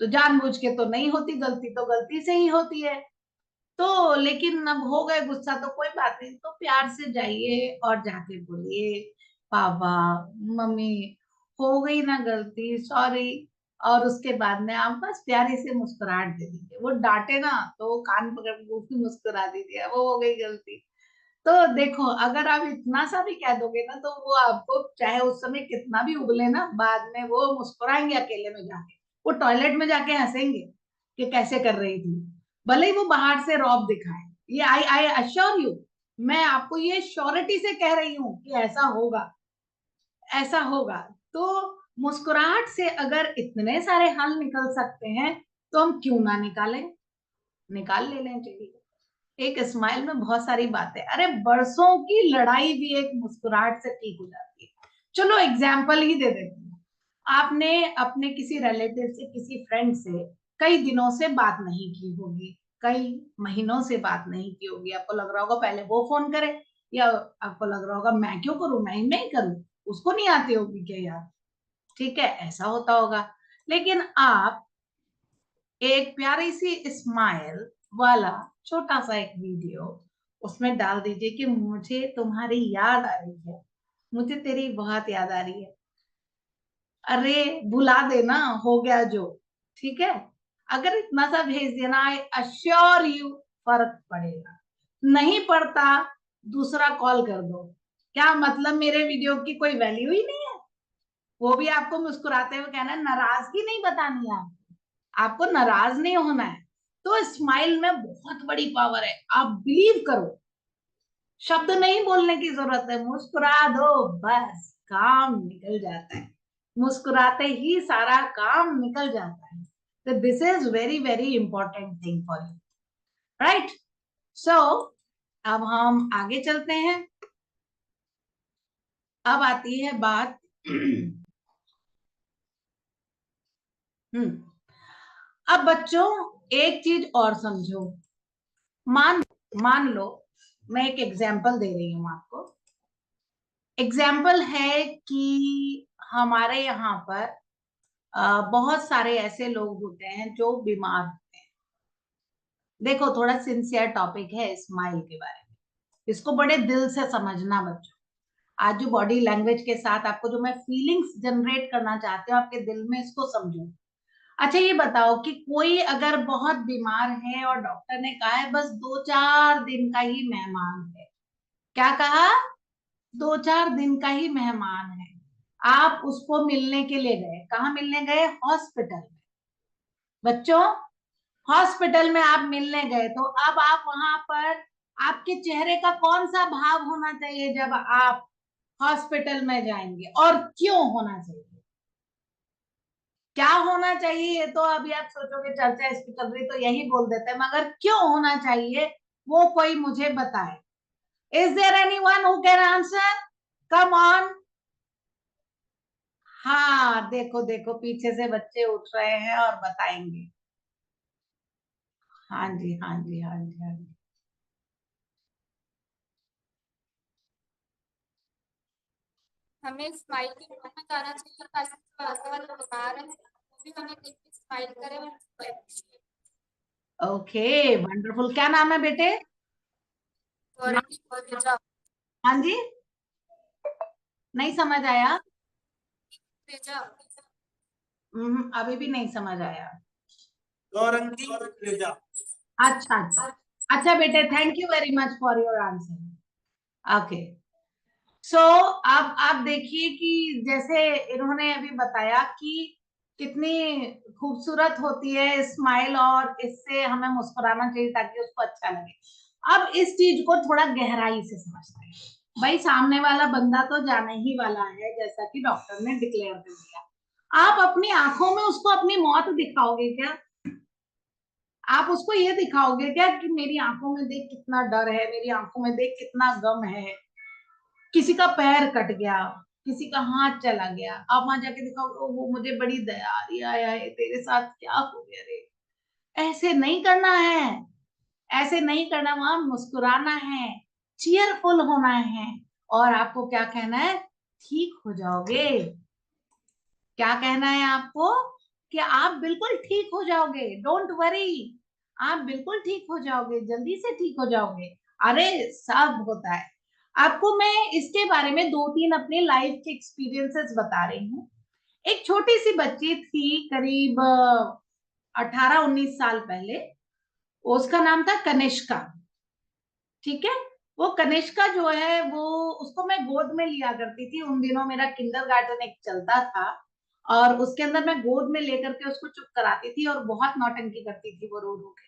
तो जानबूझ के तो नहीं होती गलती, तो गलती से ही होती है। तो लेकिन अब हो गए गुस्सा तो कोई बात नहीं, तो प्यार से जाइए और जाके बोलिए, पापा मम्मी हो गई ना गलती, सॉरी, और उसके बाद में आप बस प्यारे से मुस्कुराहट दे दीजिए। वो डांटे ना तो कान पकड़ के उसकी मुस्कुरा दीजिए, वो हो गई गलती। तो देखो, अगर आप इतना सा भी कह दोगे ना, तो वो आपको चाहे उस समय कितना भी उगले ना, बाद में वो मुस्कुराएंगे अकेले में जाके, वो टॉयलेट में जाके हंसेंगे कि कैसे कर रही थी, भले ही वो बाहर से रौब दिखाए। ये आई अश्योर यू, मैं आपको ये श्योरिटी से कह रही हूँ कि ऐसा होगा, ऐसा होगा। तो मुस्कुराहट से अगर इतने सारे हल निकल सकते हैं, तो हम क्यों ना निकालें, निकाल ले लें। चलिए, एक स्माइल में बहुत सारी बातें, अरे बरसों की लड़ाई भी एक मुस्कुराहट से ठीक हो जाती है। चलो एग्जाम्पल ही दे देती हूँ। आपने अपने किसी रिलेटिव से, किसी फ्रेंड से कई दिनों से बात नहीं की होगी, कई महीनों से बात नहीं की होगी। आपको लग रहा होगा पहले वो फोन करे, या आपको लग रहा होगा मैं क्यों करूं, मैं ही करूं, उसको नहीं आती होगी क्या यार। ठीक है, ऐसा होता होगा। लेकिन आप एक प्यारी सी स्माइल वाला छोटा सा एक वीडियो उसमें डाल दीजिए कि मुझे तुम्हारी याद आ रही है, मुझे तेरी बहुत याद आ रही है। अरे भुला देना, हो गया जो, ठीक है। अगर इतना सा भेज देना, आई अश्योर यू फर्क पड़ेगा। नहीं पड़ता, दूसरा कॉल कर दो। क्या मतलब मेरे वीडियो की कोई वैल्यू ही नहीं है? वो भी आपको मुस्कुराते हुए कहना है, नाराजगी नहीं बतानी है आपको नाराज नहीं होना है। तो स्माइल में बहुत बड़ी पावर है, आप बिलीव करो। शब्द नहीं बोलने की जरूरत है, मुस्कुरा दो, बस काम निकल जाता है। मुस्कुराते ही सारा काम निकल जाता है। तो this is very very important thing for you, right. So अब हम आगे चलते हैं। अब आती है बात अब बच्चों, एक चीज और समझो। मान मान लो, मैं एक एग्जाम्पल दे रही हूं आपको। एग्जाम्पल है कि हमारे यहाँ पर बहुत सारे ऐसे लोग होते हैं जो बीमार होते हैं। देखो, थोड़ा सिंसियर टॉपिक है स्माइल के बारे में, इसको बड़े दिल से समझना बच्चों। आज जो बॉडी लैंग्वेज के साथ आपको जो मैं फीलिंग्स जनरेट करना चाहती हूँ आपके दिल में, इसको समझो। अच्छा ये बताओ कि कोई अगर बहुत बीमार है और डॉक्टर ने कहा है बस 2-4 दिन का ही मेहमान है, क्या कहा, 2-4 दिन का ही मेहमान है, आप उसको मिलने के लिए गए, कहाँ मिलने गए, हॉस्पिटल में। बच्चों, हॉस्पिटल में आप मिलने गए, तो अब आप वहां पर आपके चेहरे का कौन सा भाव होना चाहिए जब आप हॉस्पिटल में जाएंगे, और क्यों होना चाहिए, क्या होना चाहिए? ये तो अभी आप सोचोगे चर्चा इस पर चल रही तो यही बोल देते हैं, मगर क्यों होना चाहिए वो कोई मुझे बताए। Is there anyone who can answer, come on. हाँ, देखो देखो पीछे से बच्चे उठ रहे हैं और बताएंगे। हाँ जी, हाँ जी, हाँ जी, हाँ जी। हमें स्माइल के रूप में जाना चाहिए ताकि जो आगे वाला बीमार है वो भी हमें देख के स्माइल करे और उसको appreciate ओके, वंडरफुल। क्या नाम है बेटे? करे। गौरंगी भेजा हाँ जी, नहीं समझ आया। भेजा अभी भी नहीं समझ आया। गौरंगी रेजा। अच्छा अच्छा अच्छा बेटे, thank you very much for your answer. Okay, so अब आप देखिए कि जैसे इन्होंने अभी बताया कि कितनी खूबसूरत होती है स्माइल, और इससे हमें मुस्कुराना चाहिए ताकि उसको अच्छा लगे। अब इस चीज को थोड़ा गहराई से समझते हैं। भाई, सामने वाला बंदा तो जाने ही वाला है, जैसा कि डॉक्टर ने डिक्लेयर कर दिया। आप अपनी आंखों में उसको अपनी मौत दिखाओगे क्या? आप उसको ये दिखाओगे क्या कि मेरी आंखों में देख कितना डर है, मेरी आंखों में देख कितना गम है, किसी का पैर कट गया, किसी का हाथ चला गया, आप वहां जाके दिखाओगे वो मुझे बड़ी दया आ रही है, आया है तेरे साथ क्या हो गया रे। ऐसे नहीं करना है, ऐसे नहीं करना, वहां मुस्कुराना है, चीयरफुल होना है। और आपको क्या कहना है, ठीक हो जाओगे। क्या कहना है आपको, कि आप बिल्कुल ठीक हो जाओगे, डोंट वरी, आप बिल्कुल ठीक हो जाओगे, जल्दी से ठीक हो जाओगे। अरे सब होता है। आपको मैं इसके बारे में 2-3 अपने लाइफ के एक्सपीरियंसेस बता रही हूँ। एक छोटी सी बच्ची थी, करीब 18-19 साल पहले, उसका नाम था कनिष्का। ठीक है, वो कनिष्का जो है वो, उसको मैं गोद में लिया करती थी। उन दिनों मेरा किंडरगार्टन एक चलता था और उसके अंदर मैं गोद में लेकर के उसको चुप कराती थी और बहुत नौटंकी करती थी वो रो रो के।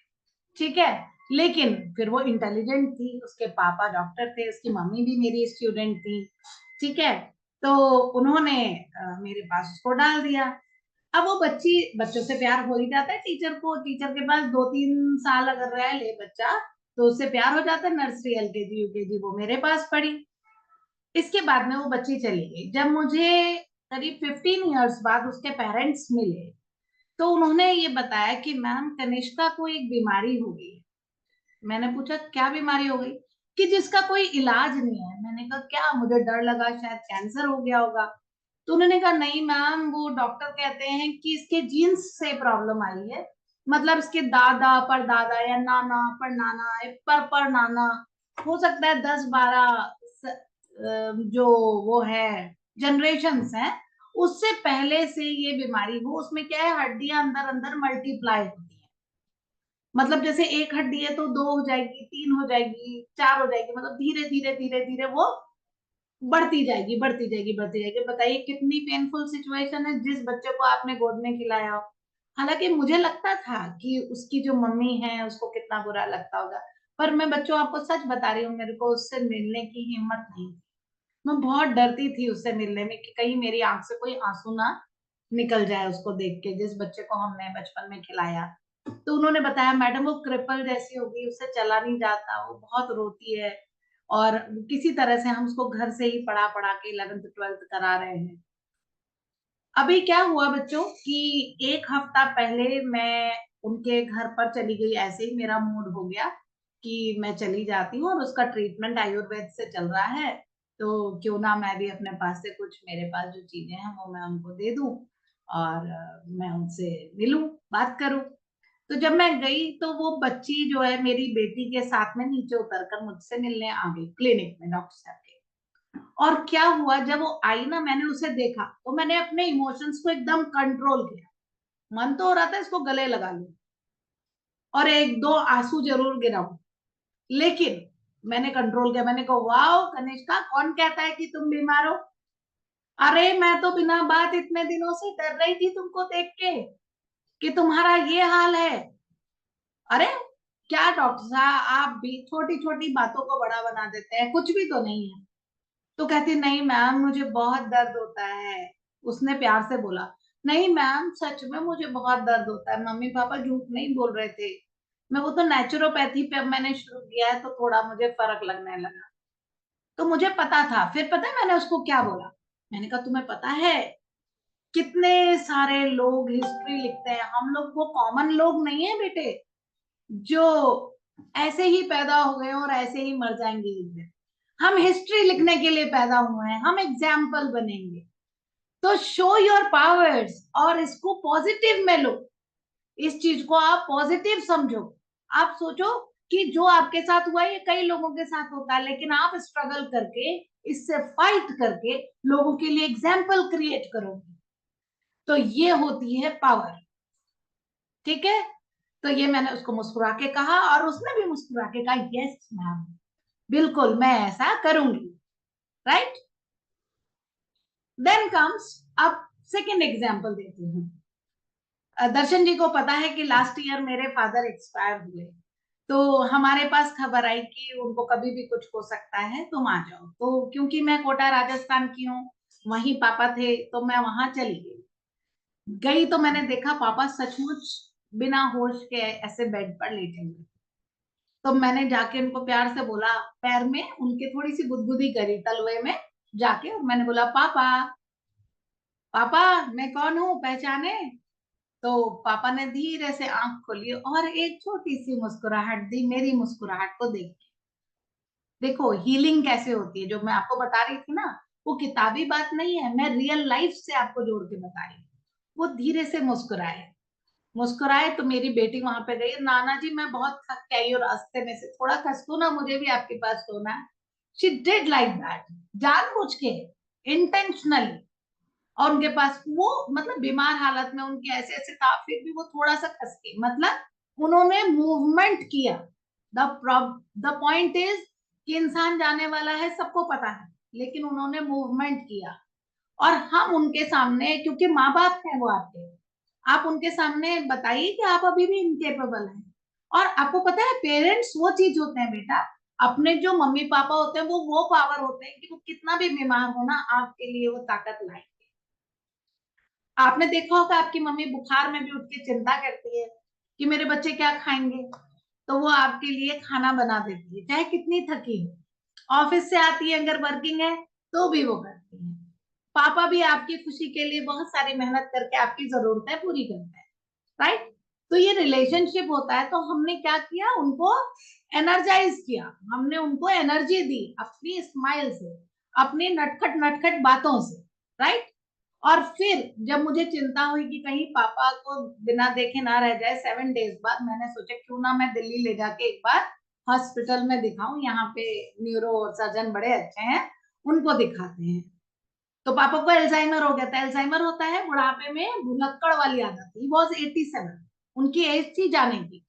ठीक है, लेकिन फिर वो इंटेलिजेंट थी, उसके पापा डॉक्टर थे, उसकी मम्मी भी मेरी स्टूडेंट थी। ठीक है, तो उन्होंने मेरे पास उसको डाल दिया। अब वो बच्चों से प्यार हो ही जाता है टीचर को, टीचर के पास 2-3 साल अगर रह ले बच्चा तो उससे प्यार हो जाता है। नर्सरी, एलकेजी, यूकेजी वो मेरे पास पढ़ी। इसके बाद में वो बच्ची चली गई। जब मुझे करीब 15 इयर्स बाद उसके पेरेंट्स मिले तो उन्होंने ये बताया कि मैम कनिष्का को एक बीमारी हो गई। मैंने पूछा क्या बीमारी हो गई? कि जिसका कोई इलाज नहीं है। मैंने कहा क्या? मुझे डर लगा शायद कैंसर हो गया होगा। तो उन्होंने कहा नहीं मैम, वो डॉक्टर कहते हैं कि इसके जीन्स से प्रॉब्लम आई है, मतलब इसके दादा परदादा या नाना परनाना पर नाना, हो सकता है 10-12 जो वो है जनरेशंस हैं उससे पहले से ये बीमारी हो। उसमें क्या है, हड्डियां अंदर अंदर मल्टीप्लाई होती है। मतलब जैसे एक हड्डी है तो 2 हो जाएगी, 3 हो जाएगी, 4 हो जाएगी, मतलब धीरे धीरे धीरे धीरे वो बढ़ती जाएगी, बढ़ती जाएगी, बढ़ती जाएगी। बताइए कितनी पेनफुल सिचुएशन है जिस बच्चे को आपने गोद में खिलाया हो। हालांकि मुझे लगता था कि उसकी जो मम्मी है उसको कितना बुरा लगता होगा, पर मैं बच्चों आपको सच बता रही हूँ, मेरे को उससे मिलने की हिम्मत नहीं थी। मैं बहुत डरती थी उससे मिलने में कि कहीं मेरी आंख से कोई आंसू ना निकल जाए उसको देख के, जिस बच्चे को हमने बचपन में खिलाया। तो उन्होंने बताया मैडम वो क्रिपल जैसी होगी, उससे चला नहीं जाता, वो बहुत रोती है और किसी तरह से हम उसको घर से ही पढ़ा पढ़ा के 11th-12th करा रहे हैं। अभी क्या हुआ बच्चों कि 1 हफ्ता पहले मैं उनके घर पर चली गई। ऐसे ही मेरा मूड हो गया कि मैं चली जाती हूँ और उसका ट्रीटमेंट आयुर्वेद से चल रहा है, तो क्यों ना मैं भी अपने पास से कुछ, मेरे पास जो चीजें हैं वो मैं उनको दे दूं और मैं उनसे मिलूं, बात करूं। तो जब मैं गई तो वो बच्ची जो है मेरी बेटी के साथ में नीचे उतरकर मुझसे मिलने आ गई क्लिनिक में डॉक्टर साहब के। और क्या हुआ, जब वो आई ना, मैंने उसे देखा तो मैंने अपने इमोशंस को एकदम कंट्रोल किया। मन तो हो रहा था इसको गले लगा लूं और 1-2 आंसू जरूर गिराऊं, लेकिन मैंने कंट्रोल किया। मैंने कहा वाओ कनिष्का, कौन कहता है कि तुम बीमार हो? अरे मैं तो बिना बात इतने दिनों से डर रही थी तुमको देख के कि तुम्हारा ये हाल है। अरे क्या डॉक्टर साहब, आप भी छोटी छोटी बातों को बड़ा बना देते हैं, कुछ भी तो नहीं है। तो कहती नहीं मैम मुझे बहुत दर्द होता है। उसने प्यार से बोला नहीं मैम सच में मुझे बहुत दर्द होता है, मम्मी पापा झूठ नहीं बोल रहे थे। मैं वो तो नेचुरोपैथी पे अब मैंने शुरू किया है तो थोड़ा मुझे फर्क लगने लगा। तो मुझे पता था। फिर पता है मैंने उसको क्या बोला? मैंने कहा तुम्हें पता है कितने सारे लोग हिस्ट्री लिखते हैं, हम लोग वो कॉमन लोग नहीं है बेटे जो ऐसे ही पैदा हो गए और ऐसे ही मर जाएंगे एक दिन। हम हिस्ट्री लिखने के लिए पैदा हुए हैं, हम एग्जाम्पल बनेंगे। तो शो योर पावर्स और इसको पॉजिटिव में लो। इस चीज को आप पॉजिटिव समझो। आप सोचो कि जो आपके साथ हुआ ये कई लोगों के साथ होता है, लेकिन आप स्ट्रगल करके, इससे फाइट करके लोगों के लिए एग्जाम्पल क्रिएट करोगे, तो ये होती है पावर। ठीक है, तो ये मैंने उसको मुस्कुरा के कहा और उसने भी मुस्कुरा के कहा यस मैम, बिल्कुल मैं ऐसा करूंगी। राइट, देन कम्स, अब सेकेंड एग्जाम्पल देती हूँ। दर्शन जी को पता है कि लास्ट ईयर मेरे फादर एक्सपायर हुए, तो हमारे पास खबर आई कि उनको कभी भी कुछ हो सकता है, तुम आ जाओ। तो क्योंकि मैं कोटा राजस्थान की हूँ, वहीं पापा थे, तो मैं वहां चली गई तो मैंने देखा पापा सचमुच बिना होश के ऐसे बेड पर लेटे हुए। तो मैंने जाके उनको प्यार से बोला, पैर में उनके थोड़ी सी गुदगुदी करी तलवे में जाके, और मैंने बोला पापा, पापा मैं कौन हूँ पहचाने? तो पापा ने धीरे से आंख खोली और एक छोटी सी मुस्कुराहट दी मेरी मुस्कुराहट को देख के। देखो हीलिंग कैसे होती है, जो मैं आपको बता रही थी ना, वो किताबी बात नहीं है, मैं रियल लाइफ से आपको जोड़ के बता रही हूँ। वो धीरे से मुस्कुराए, मुस्कुराए तो मेरी बेटी वहां पे गई, नाना जी मैं बहुत थक के आई और रास्ते में से थोड़ा खसकू ना, मुझे भी आपके पास सोना है। शी डिड लाइक दैट, जानबूझ के, इंटेंशनली। और उनके पास वो मतलब बीमार हालत में उनके ऐसे ऐसे था, फिर भी वो थोड़ा सा खसके, मतलब उन्होंने मूवमेंट किया। द पॉइंट इज कि इंसान जाने वाला है, सबको पता है, लेकिन उन्होंने मूवमेंट किया। और हम उनके सामने, क्योंकि माँ बाप हैं वो आपके, आप उनके सामने बताइए कि आप अभी भी इनकेपेबल हैं। और आपको पता है पेरेंट्स वो चीज होते हैं बेटा, अपने जो मम्मी पापा होते हैं वो पावर होते हैं कि वो कितना भी बीमार हो ना, आपके लिए वो ताकत लाएंगे। आपने देखा होगा आपकी मम्मी बुखार में भी उठ के चिंता करती है कि मेरे बच्चे क्या खाएंगे, तो वो आपके लिए खाना बना देती है, चाहे कितनी थकी हो। ऑफिस से आती है अगर वर्किंग है तो भी वो करती है। पापा भी आपकी खुशी के लिए बहुत सारी मेहनत करके आपकी जरूरतें पूरी करते हैं, राइट। तो ये रिलेशनशिप होता है। तो हमने क्या किया, उनको एनर्जाइज किया, हमने उनको एनर्जी दी अपनी स्माइल से, अपनी नटखट नटखट बातों से, राइट। और फिर जब मुझे चिंता हुई कि कहीं पापा को बिना देखे ना रह जाए 7 डेज बाद, मैंने सोचा क्यों ना मैं दिल्ली ले जाके एक बार हॉस्पिटल में दिखाऊं, यहाँ पे न्यूरो सर्जन बड़े अच्छे हैं, उनको दिखाते हैं। तो पापा को एल्जाइमर हो गया था। एल्जाइमर होता है बुढ़ापे में भुलक्कड़ वाली आदत। ही वाज 87, उनकी एज थी जाने की,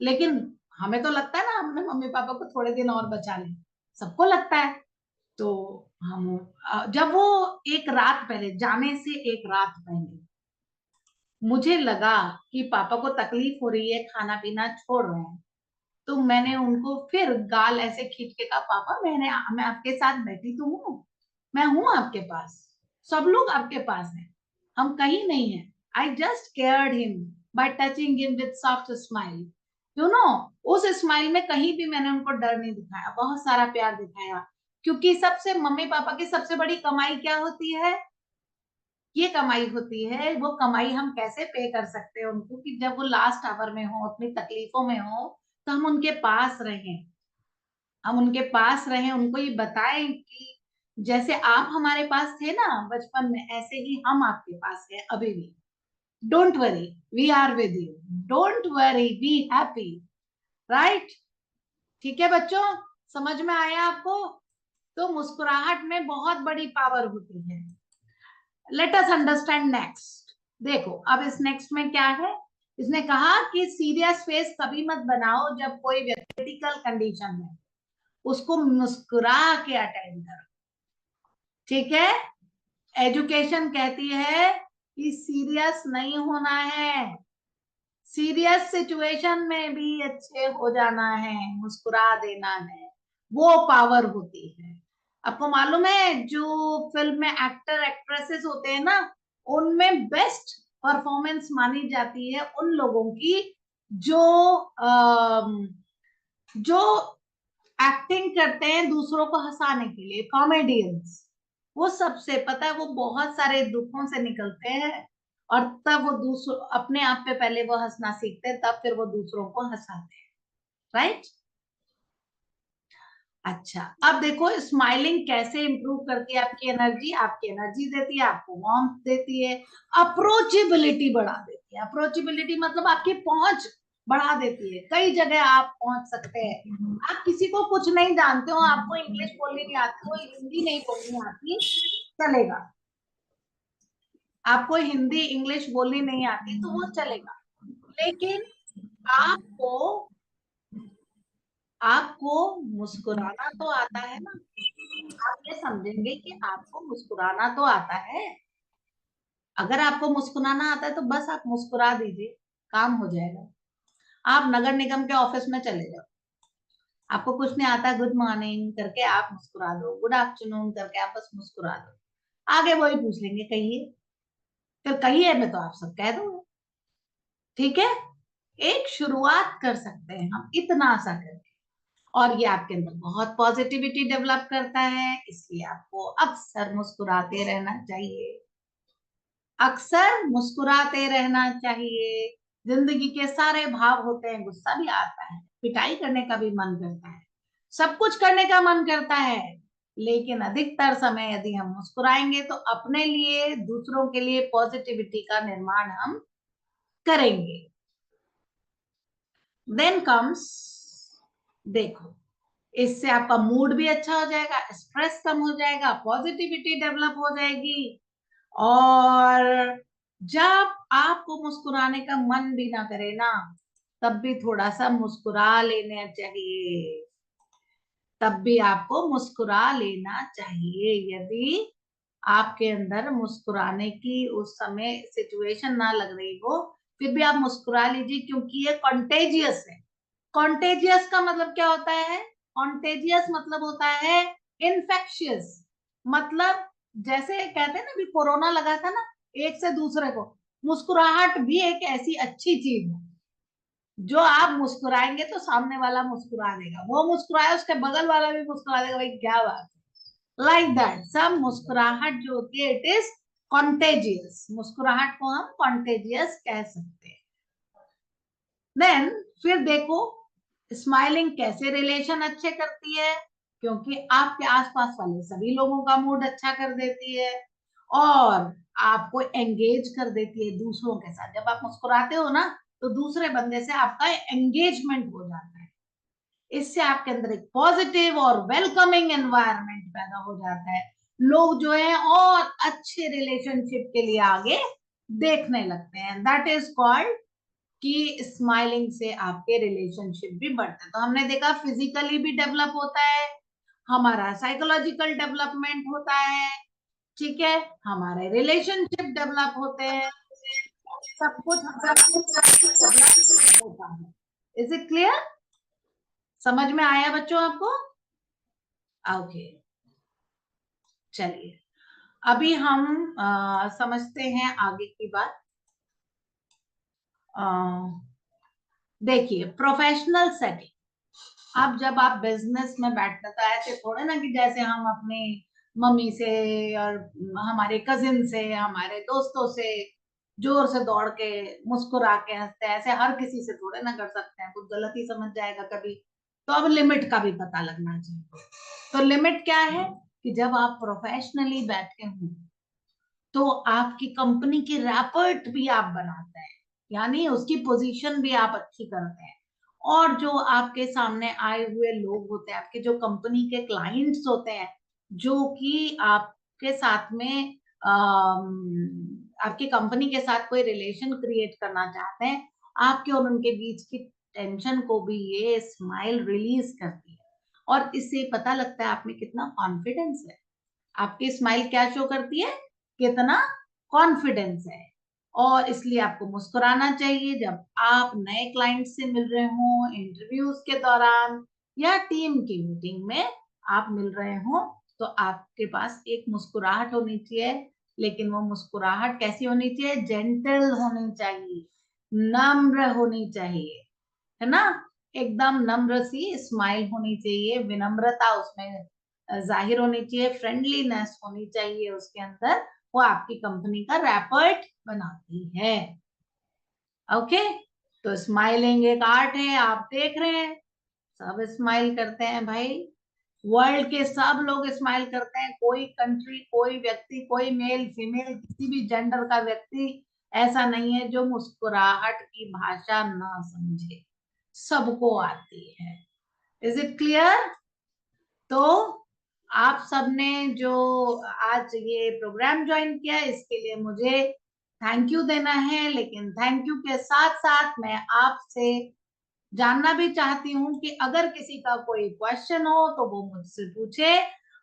लेकिन हमें तो लगता है ना हमने मम्मी पापा को थोड़े दिन और बचा लें, सबको लगता है। तो हम जब वो एक रात पहले, जाने से एक रात पहले मुझे लगा कि पापा को तकलीफ हो रही है, खाना पीना छोड़ रहे हैं, तो मैंने उनको फिर गाल ऐसे खींच के कहा, पापा मैं आपके साथ बैठी तो हूँ, मैं हूं आपके पास, सब लोग आपके पास हैं, हम कहीं नहीं है। I just cared him by touching him with soft smile. You know, उस स्माइल में कहीं भी मैंने उनको डर नहीं दिखाया, बहुत सारा प्यार दिखाया। क्योंकि सबसे मम्मी पापा की सबसे बड़ी कमाई क्या होती है, ये कमाई होती है। वो कमाई हम कैसे पे कर सकते हैं उनको, कि जब वो लास्ट आवर में हो, अपनी तकलीफों में हो, तो हम उनके पास रहें, हम उनके पास रहें, उनको ये बताएं कि जैसे आप हमारे पास थे ना बचपन में, ऐसे ही हम आपके पास हैं अभी भी। Don't worry, we are with you, don't worry, be happy, right. ठीक है बच्चों, समझ में आया आपको? तो मुस्कुराहट में बहुत बड़ी पावर होती है। Let us understand next. देखो अब इस नेक्स्ट में क्या है, इसने कहा कि सीरियस फेस कभी मत बनाओ जब कोई व्यक्ति क्रिटिकल कंडीशन में, उसको मुस्कुरा के अटेंड करो। ठीक है, एजुकेशन कहती है कि सीरियस नहीं होना है, सीरियस सिचुएशन में भी अच्छे हो जाना है, मुस्कुरा देना है, वो पावर होती है। आपको मालूम है जो फिल्म में एक्टर एक्ट्रेसेस होते हैं ना, उनमें बेस्ट परफॉर्मेंस मानी जाती है उन लोगों की जो जो एक्टिंग करते हैं दूसरों को हंसाने के लिए, कॉमेडियंस। वो सबसे पता है, वो बहुत सारे दुखों से निकलते हैं और तब वो दूसरों, अपने आप पे पहले वो हंसना सीखते हैं, तब फिर वो दूसरों को हंसाते हैं, राइट। अच्छा, अब देखो स्माइलिंग कैसे इंप्रूव करती है आपकी एनर्जी देती है, आपको वार्मथ देती है, अप्रोचेबिलिटी बढ़ा देती है। अप्रोचेबिलिटी मतलब आपकी पहुंच बढ़ा देती है, कई जगह आप पहुंच सकते हैं। आप किसी को कुछ नहीं जानते हो, आपको इंग्लिश बोलनी नहीं आती हो, हिंदी नहीं बोलनी आती, चलेगा। आपको हिंदी इंग्लिश बोलनी नहीं आती तो वो चलेगा, लेकिन आपको आपको मुस्कुराना तो आता है ना। आप ये समझेंगे कि आपको मुस्कुराना तो आता है। अगर आपको मुस्कुराना आता है तो बस आप मुस्कुरा दीजिए, काम हो जाएगा। आप नगर निगम के ऑफिस में चले जाओ, आपको कुछ नहीं आता, गुड मॉर्निंग करके आप मुस्कुरा दो, गुड आफ्टरनून करके आप बस मुस्कुरा दो, आगे वही पूछ लेंगे कहिए, फिर कहिए में तो आप सब कह दो। ठीक है, एक शुरुआत कर सकते हैं हम इतना सा करके, और ये आपके अंदर बहुत पॉजिटिविटी डेवलप करता है। इसलिए आपको अक्सर मुस्कुराते रहना चाहिए, अक्सर मुस्कुराते रहना चाहिए। जिंदगी के सारे भाव होते हैं, गुस्सा भी आता है, पिटाई करने का भी मन करता है, सब कुछ करने का मन करता है, लेकिन अधिकतर समय यदि हम मुस्कुराएंगे तो अपने लिए, दूसरों के लिए पॉजिटिविटी का निर्माण हम करेंगे। देन कम्स, देखो इससे आपका मूड भी अच्छा हो जाएगा, स्ट्रेस कम हो जाएगा, पॉजिटिविटी डेवलप हो जाएगी, और जब आपको मुस्कुराने का मन भी ना करे ना, तब भी थोड़ा सा मुस्कुरा लेना चाहिए, तब भी आपको मुस्कुरा लेना चाहिए। यदि आपके अंदर मुस्कुराने की उस समय सिचुएशन ना लग रही हो, फिर भी आप मुस्कुरा लीजिए, क्योंकि ये कॉन्टेजियस है। कॉन्टेजियस का मतलब क्या होता है? कॉन्टेजियस मतलब होता है इन्फेक्शियस। मतलब जैसे कहते हैं ना, अभी कोरोना लगा था ना, एक से दूसरे को। मुस्कुराहट भी एक ऐसी अच्छी चीज है, जो आप मुस्कुराएंगे तो सामने वाला मुस्कुरा देगा, वो मुस्कुराए उसके बगल वाला भी मुस्कुरा देगा, भाई क्या बात है। लाइक दैट सब मुस्कुराहट जो होती है, इट इज कॉन्टेजियस। मुस्कुराहट को हम कॉन्टेजियस कह सकते हैं। देन फिर देखो स्माइलिंग कैसे रिलेशन अच्छे करती है, क्योंकि आपके आसपास वाले सभी लोगों का मूड अच्छा कर देती है और आपको एंगेज कर देती है दूसरों के साथ। जब आप मुस्कुराते हो ना, तो दूसरे बंदे से आपका एंगेजमेंट हो जाता है। इससे आपके अंदर एक पॉजिटिव और वेलकमिंग एनवायरनमेंट पैदा हो जाता है। लोग जो है और अच्छे रिलेशनशिप के लिए आगे देखने लगते हैं। दैट इज कॉल्ड कि स्माइलिंग से आपके रिलेशनशिप भी बढ़ते हैं। तो हमने देखा फिजिकली भी डेवलप होता है, हमारा साइकोलॉजिकल डेवलपमेंट होता है, ठीक है, हमारे रिलेशनशिप डेवलप होते हैं, सब कुछ हमारा डेवलप होता है। Is it clear? समझ में आया बच्चों आपको? ओके, चलिए अभी हम समझते हैं आगे की बात। देखिए प्रोफेशनल सेटिंग, अब जब आप बिजनेस में बैठते तो ऐसे थोड़े ना कि जैसे हम अपनी मम्मी से और हमारे कजिन से, हमारे दोस्तों से जोर से दौड़ के मुस्कुरा के हंसते हैं, ऐसे हर किसी से थोड़े ना कर सकते हैं, कुछ गलत ही समझ जाएगा कभी। तो अब लिमिट का भी पता लगना चाहिए। तो लिमिट क्या है कि जब आप प्रोफेशनली बैठे हो तो आपकी कंपनी की रैपर्ट भी आप बनाते हैं, यानी उसकी पोजीशन भी आप अच्छी करते हैं। और जो आपके सामने आए हुए लोग होते हैं, आपके जो कंपनी के क्लाइंट्स होते हैं, जो कि आपके साथ में आपकी कंपनी के साथ कोई रिलेशन क्रिएट करना चाहते हैं, आपके और उनके बीच की टेंशन को भी ये स्माइल रिलीज करती है। और इससे पता लगता है आप में कितना कॉन्फिडेंस है। आपकी स्माइल क्या शो करती है? कितना कॉन्फिडेंस है। और इसलिए आपको मुस्कुराना चाहिए जब आप नए क्लाइंट से मिल रहे हो, इंटरव्यूज के दौरान या टीम की मीटिंग में आप मिल रहे हो, तो आपके पास एक मुस्कुराहट होनी चाहिए। लेकिन वो मुस्कुराहट कैसी होनी चाहिए? जेंटल होनी चाहिए, नम्र होनी चाहिए, है ना। एकदम नम्र सी स्माइल होनी चाहिए, विनम्रता उसमें जाहिर होनी चाहिए, फ्रेंडलीनेस होनी चाहिए उसके अंदर। वो आपकी कंपनी का रैपर्ट बनाती है। ओके, तो स्माइलिंग एक आर्ट है। आप देख रहे हैं सब स्माइल करते हैं भाई, वर्ल्ड के सब लोग स्माइल करते हैं। कोई कंट्री, कोई व्यक्ति, कोई मेल फीमेल, किसी भी जेंडर का व्यक्ति ऐसा नहीं है जो मुस्कुराहट की भाषा ना समझे, सबको आती है। Is it clear? तो आप सबने जो आज ये प्रोग्राम ज्वाइन किया, इसके लिए मुझे थैंक यू देना है। लेकिन थैंक यू के साथ साथ मैं आपसे जानना भी चाहती हूँ कि अगर किसी का कोई क्वेश्चन हो तो वो मुझसे पूछे।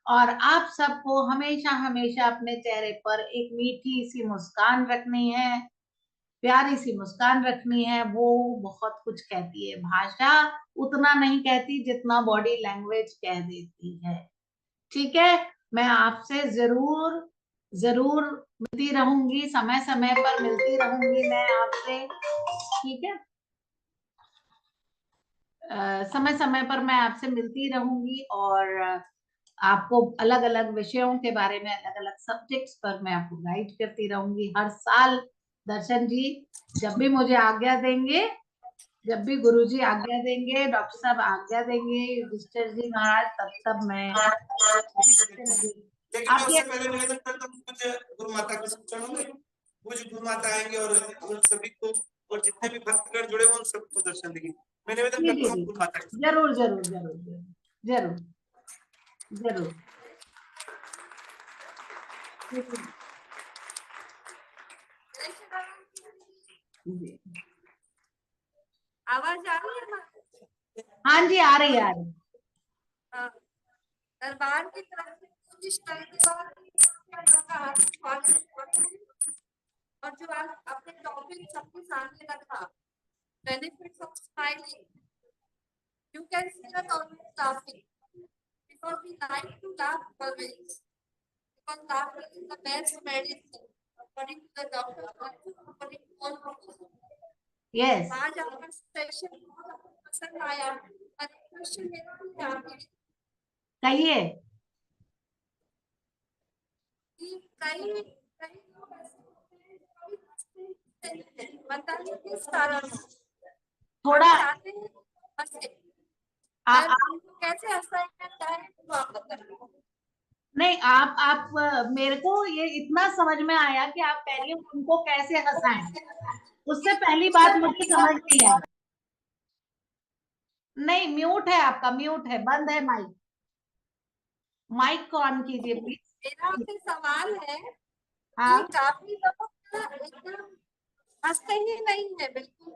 और आप सबको हमेशा हमेशा अपने चेहरे पर एक मीठी सी मुस्कान रखनी है, प्यारी सी मुस्कान रखनी है। वो बहुत कुछ कहती है। भाषा उतना नहीं कहती जितना बॉडी लैंग्वेज कह देती है। ठीक है, मैं आपसे जरूर जरूर मिलती रहूंगी, समय समय पर मिलती रहूंगी मैं आपसे, ठीक है। समय समय पर मैं आपसे मिलती रहूंगी और आपको अलग अलग विषयों के बारे में, अलग अलग सब्जेक्ट्स पर मैं आपको गाइड करती रहूंगी हर साल। दर्शन जी जब भी मुझे आज्ञा देंगे, जब भी गुरुजी आज्ञा देंगे, डॉक्टर साहब आज्ञा देंगे, युधिष्ठिर जी महाराज, तब तब मैं लेकिन मैं उससे पहले निवेदन करता हूँ कुछ गुरु माता के चरणों में। कुछ गुरु माता आएंगे और उन सभी को, और जितने भी भक्तगण जुड़े हुए उन सबको दर्शन देंगे। मैं निवेदन करता हूँ गुरु माता के। जरूर जरूर जरूर जरूर जरूर जरूर। जी आवाज आ रही है ना? हाँ जी, आ रही है, आ रही है। हाँ, दरबार की तरफ से कोशिश करने के बाद और जो आज अपने टॉपिक सबके सामने रखा, benefits of smiling, you can see the topic laughing because we like to laugh always because laughter is the best medicine according to the doctor, according to all professors. Yes, आज आपका session बहुत पसंद आया और question मेरा भी है आपके कहिए। कि कई कई लोग ऐसे होते हैं जो कभी हंसते नहीं हैं, बताइए किस कारण से? थोड़ा आप चाहते हैं हंसे, आ, पर उनको कैसे हंसाएंगे डायरेक्ट वो आप बताइए। नहीं, आप मेरे को ये इतना समझ में आया कि आप कह रही हो उनको कैसे हंसाएं। उससे पहली बात मुझे समझ नहीं आई। नहीं, म्यूट है, आपका म्यूट है, बंद है माइक। माइक को ऑन कीजिए प्लीज। मेरा आपसे सवाल है हाँ कि काफी लोग ना एकदम हंसते ही नहीं है बिल्कुल,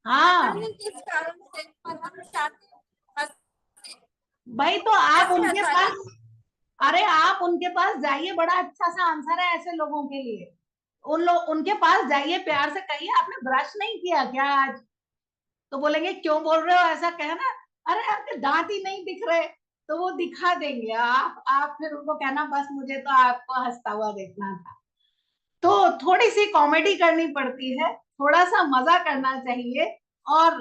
हाँ, पता नहीं किस कारण से, पर हम चाहते हैं हंसे, भाई तो आप कैसे उनके हंसाएं? पास, अरे आप उनके पास जाइए, बड़ा अच्छा सा आंसर है ऐसे लोगों के लिए। उनके पास जाइए, प्यार से कहिए आपने ब्रश नहीं किया क्या आज? तो बोलेंगे क्यों बोल रहे हो ऐसा, कहना अरे आपके दांत ही नहीं दिख रहे, तो वो दिखा देंगे। आप फिर उनको कहना बस मुझे तो आपको हंसता हुआ देखना था। तो थोड़ी सी कॉमेडी करनी पड़ती है, थोड़ा सा मजा करना चाहिए और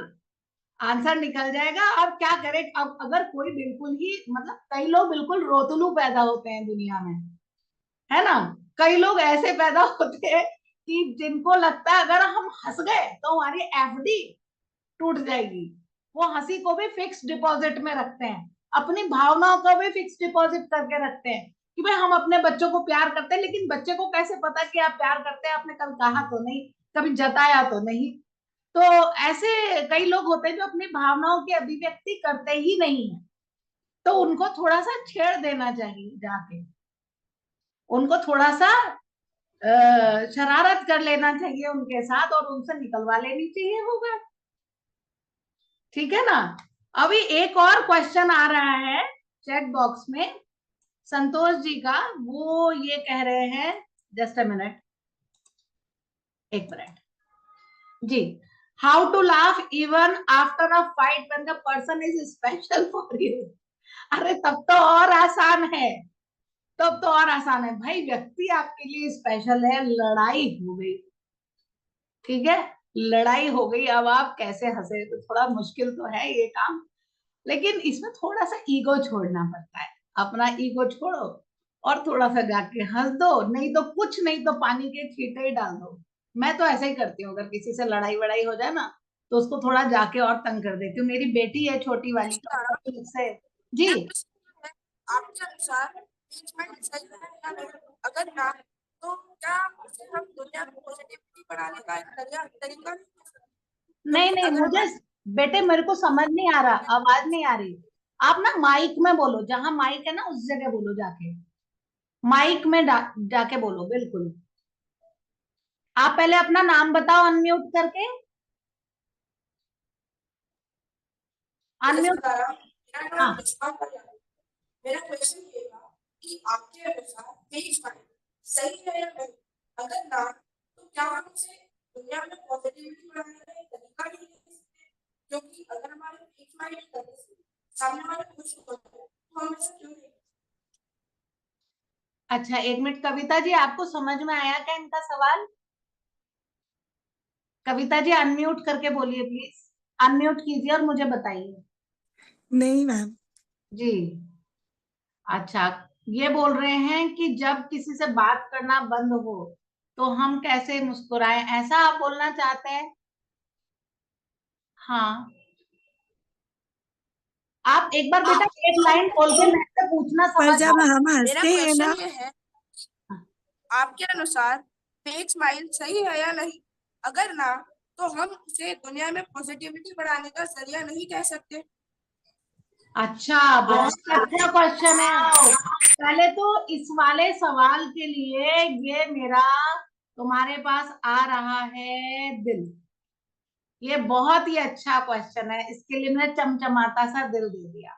आंसर निकल जाएगा। अब क्या करें, अब अगर कोई बिल्कुल ही, मतलब कई लोग बिल्कुल रोतलू पैदा होते हैं दुनिया में, है ना। कई लोग ऐसे पैदा होते हैं कि जिनको लगता है अगर हम हंस गए तो हमारी एफडी टूट जाएगी। वो हंसी को भी फिक्स डिपॉजिट में रखते हैं, अपनी भावनाओं को भी फिक्स डिपॉजिट करके रखते हैं कि भाई हम अपने बच्चों को प्यार करते हैं, लेकिन बच्चे को कैसे पता कि आप प्यार करते हैं? आपने कल कहा तो नहीं, कभी जताया तो नहीं। तो ऐसे कई लोग होते हैं जो अपनी भावनाओं की अभिव्यक्ति करते ही नहीं है। तो उनको थोड़ा सा छेड़ देना चाहिए, जाके उनको थोड़ा सा शरारत कर लेना चाहिए उनके साथ और उनसे निकलवा लेनी चाहिए वो बात। ठीक है ना। अभी एक और क्वेश्चन आ रहा है चैट बॉक्स में संतोष जी का। वो ये कह रहे हैं, जस्ट अ मिनट, एक मिनट जी। How to laugh even after a fight when the person is special for you. अरे तब तो और आसान है, तब तो और आसान है भाई। व्यक्ति आपके लिए स्पेशल है, लड़ाई हो गई, ठीक है, लड़ाई हो गई, अब आप कैसे हंसे? तो थोड़ा मुश्किल तो है ये काम, लेकिन इसमें थोड़ा सा ईगो छोड़ना पड़ता है। अपना ईगो छोड़ो और थोड़ा सा जाके हंस दो, नहीं तो कुछ नहीं तो पानी के छींटे ही डाल दो। मैं तो ऐसे ही करती हूँ, अगर किसी से लड़ाई वड़ाई हो जाए ना तो उसको थोड़ा जाके और तंग कर देती हूँ। मेरी बेटी है छोटी वाली, तो से जी। आपके अनुसार ट्रीटमेंट सही है या नहीं? अगर ना, तो क्या उसे हम दुनिया में पॉजिटिविटी बढ़ाने का एक तरीका नहीं नहीं, मुझे बेटे मेरे को समझ नहीं आ रहा, आवाज नहीं आ रही। आप ना माइक में बोलो, जहां माइक है ना उस जगह बोलो, जाके माइक में जाके बोलो बिल्कुल। आप पहले अपना नाम बताओ अनम्यूट करके, अनम्यूट। हाँ, मेरा क्वेश्चन ये था कि आपके अनुसार फेक माइंड सही है या नहीं? अगर ना, तो क्या हम उसे दुनिया में पॉजिटिविटी बढ़ाने का एक तरीका नहीं दे सकते? क्योंकि अगर हमारे फेक माइंड करने से सामने वाले खुश होते हैं तो हम ऐसा क्यों नहीं? अच्छा एक मिनट, कविता जी आपको समझ में आया क्या इनका सवाल? कविता जी अनम्यूट करके बोलिए प्लीज, अनम्यूट कीजिए और मुझे बताइए। नहीं मैम। जी अच्छा, ये बोल रहे हैं कि जब किसी से बात करना बंद हो तो हम कैसे मुस्कुराएं, ऐसा आप बोलना चाहते हैं? हाँ, आप एक बार बेटा एक लाइन बोल के मेरे से पूछना, पर समझ जब हम मेरा हंसते हैं ना, क्वेश्चन ये है, आपके अनुसार फेक स्माइल सही है या नहीं? अगर ना, तो हम उसे दुनिया में पॉजिटिविटी बढ़ाने का जरिया नहीं कह सकते? अच्छा, बहुत अच्छा क्वेश्चन है। पहले तो इस वाले सवाल के लिए ये मेरा तुम्हारे पास आ रहा है दिल, ये बहुत ही अच्छा क्वेश्चन है, इसके लिए मैंने चमचमाता सा दिल दे दिया।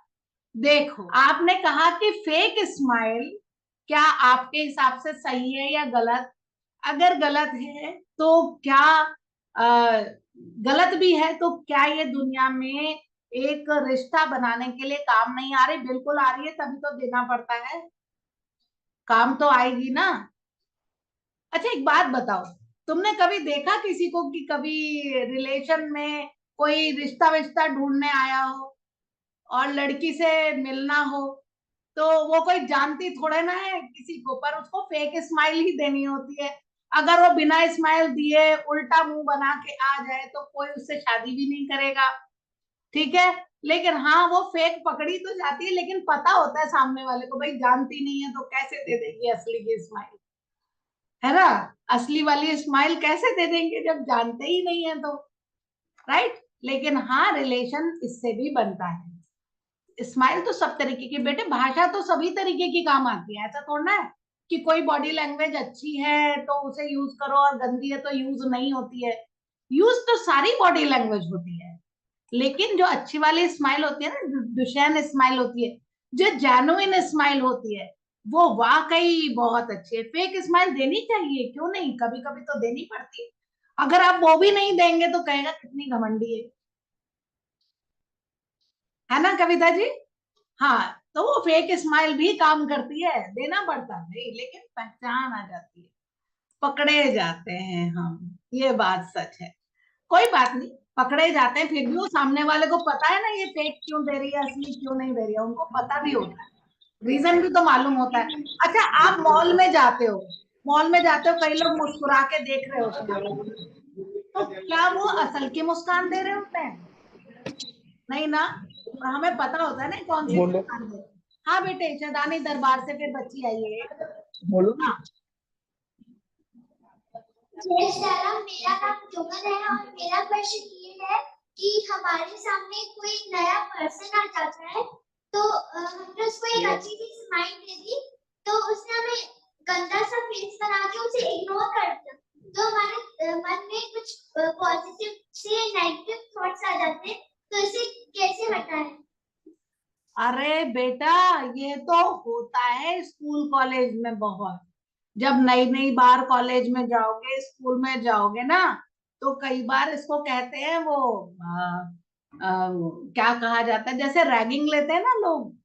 देखो, आपने कहा कि फेक स्माइल क्या आपके हिसाब से सही है या गलत? अगर गलत है तो क्या गलत भी है तो क्या ये दुनिया में एक रिश्ता बनाने के लिए काम नहीं आ रही? बिल्कुल आ रही है, तभी तो देना पड़ता है, काम तो आएगी ना। अच्छा एक बात बताओ, तुमने कभी देखा किसी को कि कभी रिलेशन में कोई रिश्ता विश्ता ढूंढने आया हो और लड़की से मिलना हो, तो वो कोई जानती थोड़े ना है किसी को, पर उसको फेक स्माइल ही देनी होती है। अगर वो बिना स्माइल दिए उल्टा मुंह बना के आ जाए तो कोई उससे शादी भी नहीं करेगा, ठीक है। लेकिन हाँ, वो फेक पकड़ी तो जाती है, लेकिन पता होता है सामने वाले को, भाई जानती नहीं है तो कैसे दे देगी असली की स्माइल, है ना। असली वाली स्माइल कैसे दे देंगे जब जानते ही नहीं है तो, राइट। लेकिन हाँ, रिलेशन इससे भी बनता है। स्माइल तो सब तरीके की, बेटे भाषा तो सभी तरीके की काम आती है, ऐसा थोड़ा है कि कोई बॉडी लैंग्वेज अच्छी है तो उसे यूज करो और गंदी है तो यूज नहीं होती है। यूज तो सारी बॉडी लैंग्वेज होती है, लेकिन जो अच्छी वाली स्माइल होती है ना, दुशैन स्माइल होती है, जो जेन्युइन स्माइल होती है, वो वाकई बहुत अच्छी है। फेक स्माइल देनी चाहिए, क्यों नहीं, कभी कभी तो देनी पड़ती है। अगर आप वो भी नहीं देंगे तो कहेगा कितनी घमंडी है ना कविता जी। हाँ, तो वो फेक स्माइल भी काम करती है, देना पड़ता है, लेकिन पहचान आ जाती है, पकड़े जाते हैं हम, ये बात सच है। कोई बात नहीं, पकड़े जाते हैं, फिर भी वो सामने वाले को पता है ना ये फेक क्यों दे रही है, असली क्यों नहीं दे रही है, उनको पता भी होता है, रीजन भी तो मालूम होता है। अच्छा, आप मॉल में जाते हो, मॉल में जाते हो, कई लोग मुस्कुरा के देख रहे होते हैं, तो क्या वो असल की मुस्कान दे रहे होते हैं? नहीं ना, और हमें पता होता है ना कौन सी मुस्कान दे। हाँ बेटे, शदानी दरबार से फिर बच्ची आई है, बोलो। हाँ, जय श्री राम। मेरा नाम जुमन है और मेरा क्वेश्चन ये है कि हमारे सामने कोई नया पर्सन आ जाता है तो हमने उसको एक अच्छी सी स्माइल दे दी, तो उसने हमें गंदा सा फेस बना के उसे इग्नोर कर दिया, तो हमारे मन में कुछ पॉजिटिव से नेगेटिव थॉट्स आ जाते हैं, तो इसे कैसे हटाएं? अरे बेटा, ये तो होता है स्कूल कॉलेज में बहुत। जब नई नई बार कॉलेज में जाओगे, स्कूल में जाओगे ना, तो कई बार इसको कहते हैं वो क्या कहा जाता है, जैसे रैगिंग लेते हैं ना लोग,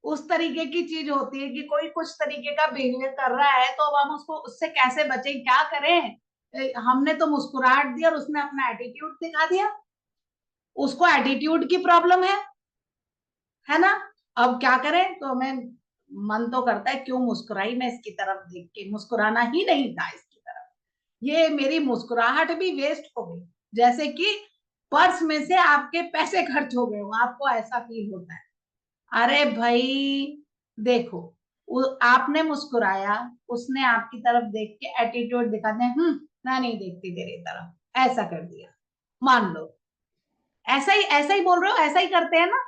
उस तरीके की चीज होती है कि कोई कुछ तरीके का बिहेवियर कर रहा है, तो अब हम उसको उससे कैसे बचें, क्या करें। हमने तो मुस्कुराहट दी और उसने अपना एटीट्यूड दिखा दिया, उसको एटीट्यूड की प्रॉब्लम है ना। अब क्या करें, तो हमें मन तो करता है क्यों मुस्कुराई मैं इसकी तरफ देख के, मुस्कुराना ही नहीं था इसकी तरफ, ये मेरी मुस्कुराहट भी वेस्ट हो गई, जैसे कि पर्स में से आपके पैसे खर्च हो गए हो, आपको ऐसा फील होता है। अरे भाई देखो, आपने मुस्कुराया, उसने आपकी तरफ देख के एटीट्यूड दिखा दिया, मैं नहीं देखती तेरी तरफ, ऐसा कर दिया, मान लो ऐसा ही बोल रहे हो, ऐसा ही करते हैं ना।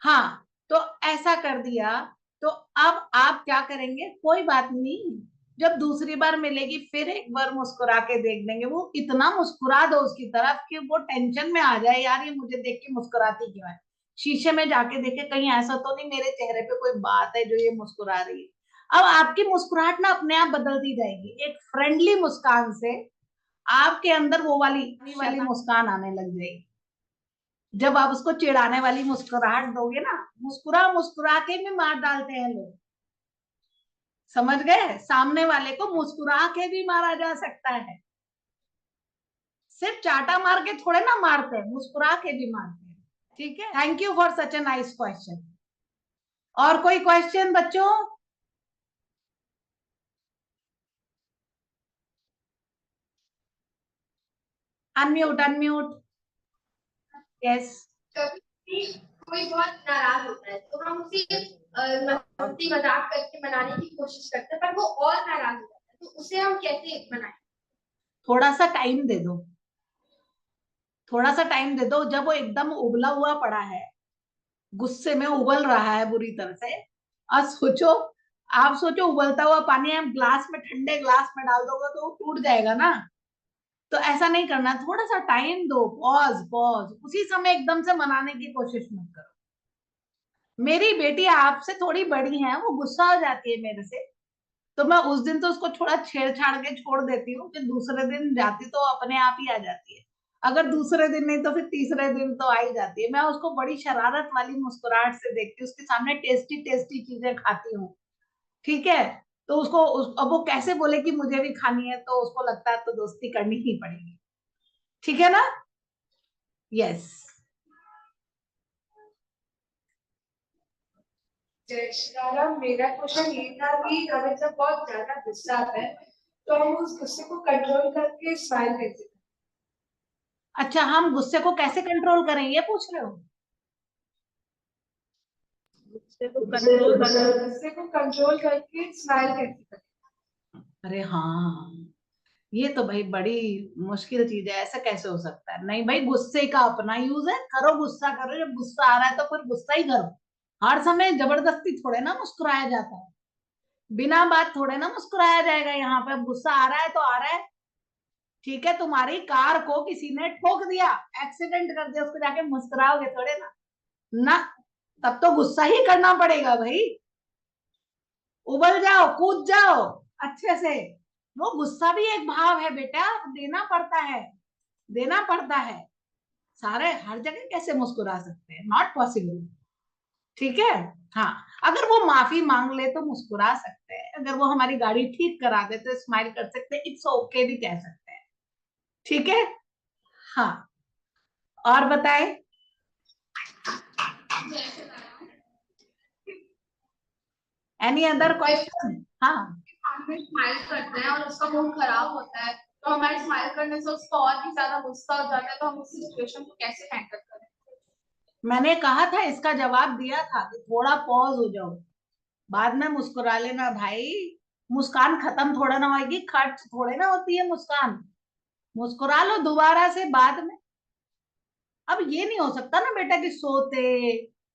हाँ, तो ऐसा कर दिया, तो अब आप क्या करेंगे, कोई बात नहीं, जब दूसरी बार मिलेगी फिर एक बार मुस्कुरा के देख देंगे, वो इतना मुस्कुरा दो उसकी तरफ कि वो टेंशन में आ जाए, यार ये मुझे देख के मुस्कुराती क्यों है, शीशे में जाके देखे कहीं ऐसा तो नहीं मेरे चेहरे पे कोई बात है जो ये मुस्कुरा रही है। अब आपकी मुस्कुराहट ना अपने आप बदलती जाएगी, एक फ्रेंडली मुस्कान से आपके अंदर वो वाली मुस्कान आने लग जाएगी। जब आप उसको चिढ़ाने वाली मुस्कुराहट दोगे ना, मुस्कुरा मुस्कुरा के भी मार डालते हैं लोग, समझ गए, सामने वाले को मुस्कुरा के भी मारा जा सकता है, सिर्फ चाटा मार के थोड़े ना मारते हैं, मुस्कुरा के भी मारते हैं, ठीक है। Thank you for such a nice question. और कोई क्वेश्चन बच्चों? Unmute unmute, yes. कभी कोई बहुत नाराज होता है तो हम उसे मस्ती मजाक करके मनाने की कोशिश करते हैं, पर वो और नाराज हो जाता है, तो उसे हम कैसे मनाएं? थोड़ा सा टाइम दे दो, थोड़ा सा टाइम दे दो, जब वो एकदम उबला हुआ पड़ा है, गुस्से में उबल रहा है बुरी तरह से, और सोचो, आप सोचो उबलता हुआ पानी आप ग्लास में, ठंडे ग्लास में डाल दोगे तो वो टूट जाएगा ना, तो ऐसा नहीं करना, थोड़ा सा टाइम दो, पॉज पॉज, उसी समय एकदम से मनाने की कोशिश मत करो। मेरी बेटी आपसे थोड़ी बड़ी है, वो गुस्सा हो जाती है मेरे से, तो मैं उस दिन तो उसको थोड़ा छेड़छाड़ के छोड़ देती हूँ, फिर दूसरे दिन जाती तो अपने आप ही आ जाती है। अगर दूसरे दिन नहीं तो फिर तीसरे दिन तो आ ही जाती है। मैं उसको बड़ी शरारत वाली मुस्कुराहट से देखती हूँ, उसके सामने टेस्टी टेस्टी चीजें खाती हूँ, ठीक है। तो अब वो कैसे बोले कि मुझे भी खानी है, तो उसको लगता है तो दोस्ती करनी ही पड़ेगी, ठीक है ना? यस। जय श्री राम। मेरा क्वेश्चन ये था कि अगर जब बहुत ज्यादा गुस्सा आता है तो हम उस गुस्से को कंट्रोल करके स्माइल कैसे करें? अच्छा, हम गुस्से को कैसे कंट्रोल करें, ये पूछ रहे हो? गुस्से को कंट्रोल करके स्माइल कैसे करें? अरे हाँ, ये तो भाई बड़ी मुश्किल चीज है, ऐसा कैसे हो सकता है? नहीं भाई, गुस्से का अपना यूज है, करो गुस्सा करो, जब गुस्सा आ रहा है तो फिर गुस्सा ही करो। हर समय जबरदस्ती थोड़े ना मुस्कुराया जाता है, बिना बात थोड़े ना मुस्कुराया जाएगा। यहाँ पे अब गुस्सा आ रहा है तो आ रहा है, ठीक है। तुम्हारी कार को किसी ने ठोक दिया, एक्सीडेंट कर दिया, उसको जाके मुस्कुराओगे थोड़े ना, ना, तब तो गुस्सा ही करना पड़ेगा भाई। उबल जाओ, कूद जाओ अच्छे से, वो गुस्सा भी एक भाव है बेटा, देना पड़ता है, देना पड़ता है। सारे हर जगह कैसे मुस्कुरा सकते हैं? नॉट पॉसिबल, ठीक है। हाँ, अगर वो माफी मांग ले तो मुस्कुरा सकते हैं, अगर वो हमारी गाड़ी ठीक करा दे तो स्माइल कर सकते हैं, इट्स ओके भी कह सकते हैं, ठीक है। हाँ, और बताए? Any other question? हाँ, हम स्माइल करते हैं और उसका मूड खराब होता है, तो हमारे स्माइल करने से उसको और भी ज्यादा गुस्सा हो जाता है, तो हम उस सिचुएशन को कैसे हैंडल करें? मैंने कहा था, इसका जवाब दिया था कि थोड़ा पॉज हो जाओ, बाद में मुस्कुरा लेना भाई। मुस्कान खत्म थोड़ा ना होगी, खर्च थोड़े ना होती है मुस्कान। मुस्कुरा लो दोबारा से बाद में। अब ये नहीं हो सकता ना बेटा कि सोते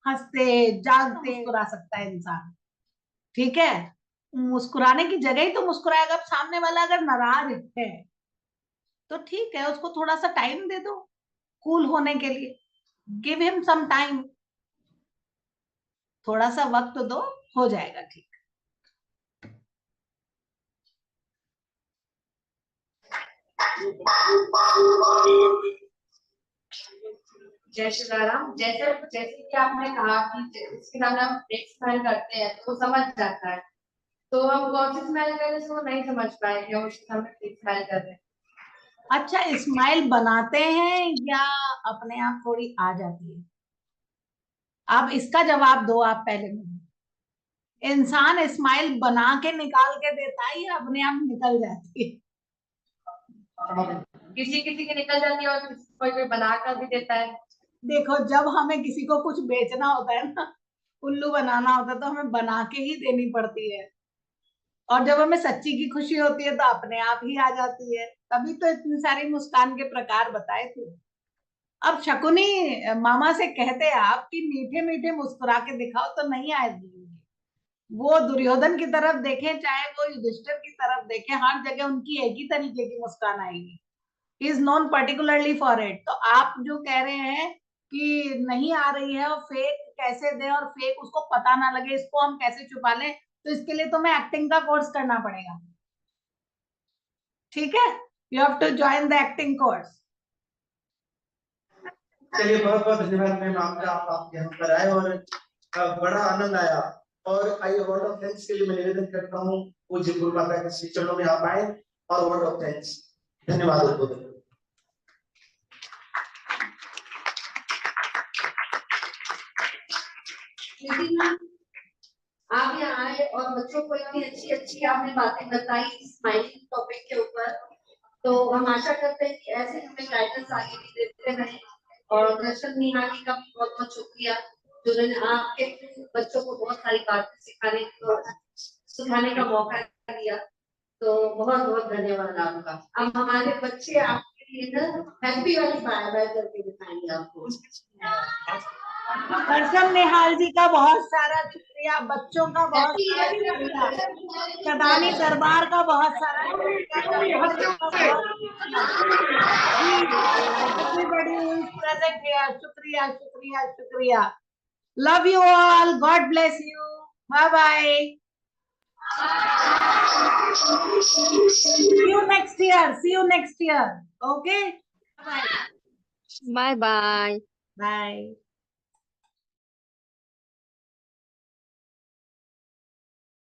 हंसते जागते मुस्कुरा सकता है इंसान, ठीक है। मुस्कुराने की जगह ही तो मुस्कुराएगा। अब सामने वाला अगर नाराज है तो ठीक है, उसको थोड़ा सा टाइम दे दो कूल होने के लिए, गिव हिम सम टाइम, थोड़ा सा वक्त दो, हो जाएगा ठीक। जय श्री राम। जैसे जैसे कि आपने कहा कि इसके सामने हम एक स्माइल करते हैं तो वो समझ जाता है, तो हम कौन सी स्माइल कर रहे हैं वो नहीं समझ पाए कि हम उसके सामने एक स्माइल कर रहे हैं। अच्छा, स्माइल बनाते हैं या अपने आप थोड़ी आ जाती है? आप इसका जवाब दो आप पहले मुझे। इंसान स्माइल बना के निकाल के देता है या अपने आप निकल जाती है? किसी किसी की निकल जाती है और कोई कोई बना कर भी देता है। देखो, जब हमें किसी को कुछ बेचना होता है ना, उल्लू बनाना होता है, तो हमें बना के ही देनी पड़ती है। और जब हमें सच्ची की खुशी होती है तो अपने आप ही आ जाती है। तभी तो इतनी सारी मुस्कान के प्रकार बताए थे। अब शकुनी मामा से कहते आप कि मीठे मीठे मुस्कुरा के दिखाओ, तो नहीं आएगी। वो दुर्योधन की तरफ देखें चाहे वो युधिष्ठिर की तरफ देखें, हर जगह उनकी एक ही तरीके की मुस्कान आएगी। He is known particularly for it. तो आप जो कह रहे हैं कि नहीं आ रही है और फेक कैसे दें, और फेक उसको पता ना लगे, इसको हम कैसे छुपा लें, तो इसके लिए तो मैं एक्टिंग का कोर्स करना पड़ेगा, ठीक है। You have to join the acting course. चलिए, बहुत बहुत धन्यवाद मैम आपका, आप यहाँ पर आए और बड़ा आनंद आया। और आई वर्ड ऑफ थैंक्स के लिए मैं निवेदन करता हूँ पूज्य गुरु माता के श्री चरणों में आप आए और वर्ड ऑफ थैंक्स। धन्यवाद। आप यहाँ आए और बच्चों को इतनी अच्छी अच्छी आपने बातें बताई स्माइलिंग टॉपिक के ऊपर, तो हम आशा करते हैं कि ऐसे हमें गाइडेंस आगे भी देते रहें। और दर्शन निहारी का भी बहुत बहुत शुक्रिया, जिन्होंने आपके बच्चों को बहुत सारी बातें सिखाने का मौका दिया। तो बहुत बहुत धन्यवाद आपका। अब हमारे बच्चे आपके लिए ना हैप्पी वाली बाय बाय करके दिखाएंगे आपको। दर्शन निहाल जी का बहुत सारा शुक्रिया, बच्चों का बहुत सारा शुक्रिया, सदानी दरबार का बहुत सारा शुक्रिया, डॉक्टर का बहुत everybody who is present here, शुक्रिया शुक्रिया शुक्रिया. Love you all. God bless you. Bye bye. See you next year. See you next year. Okay. Bye. Bye bye. Bye.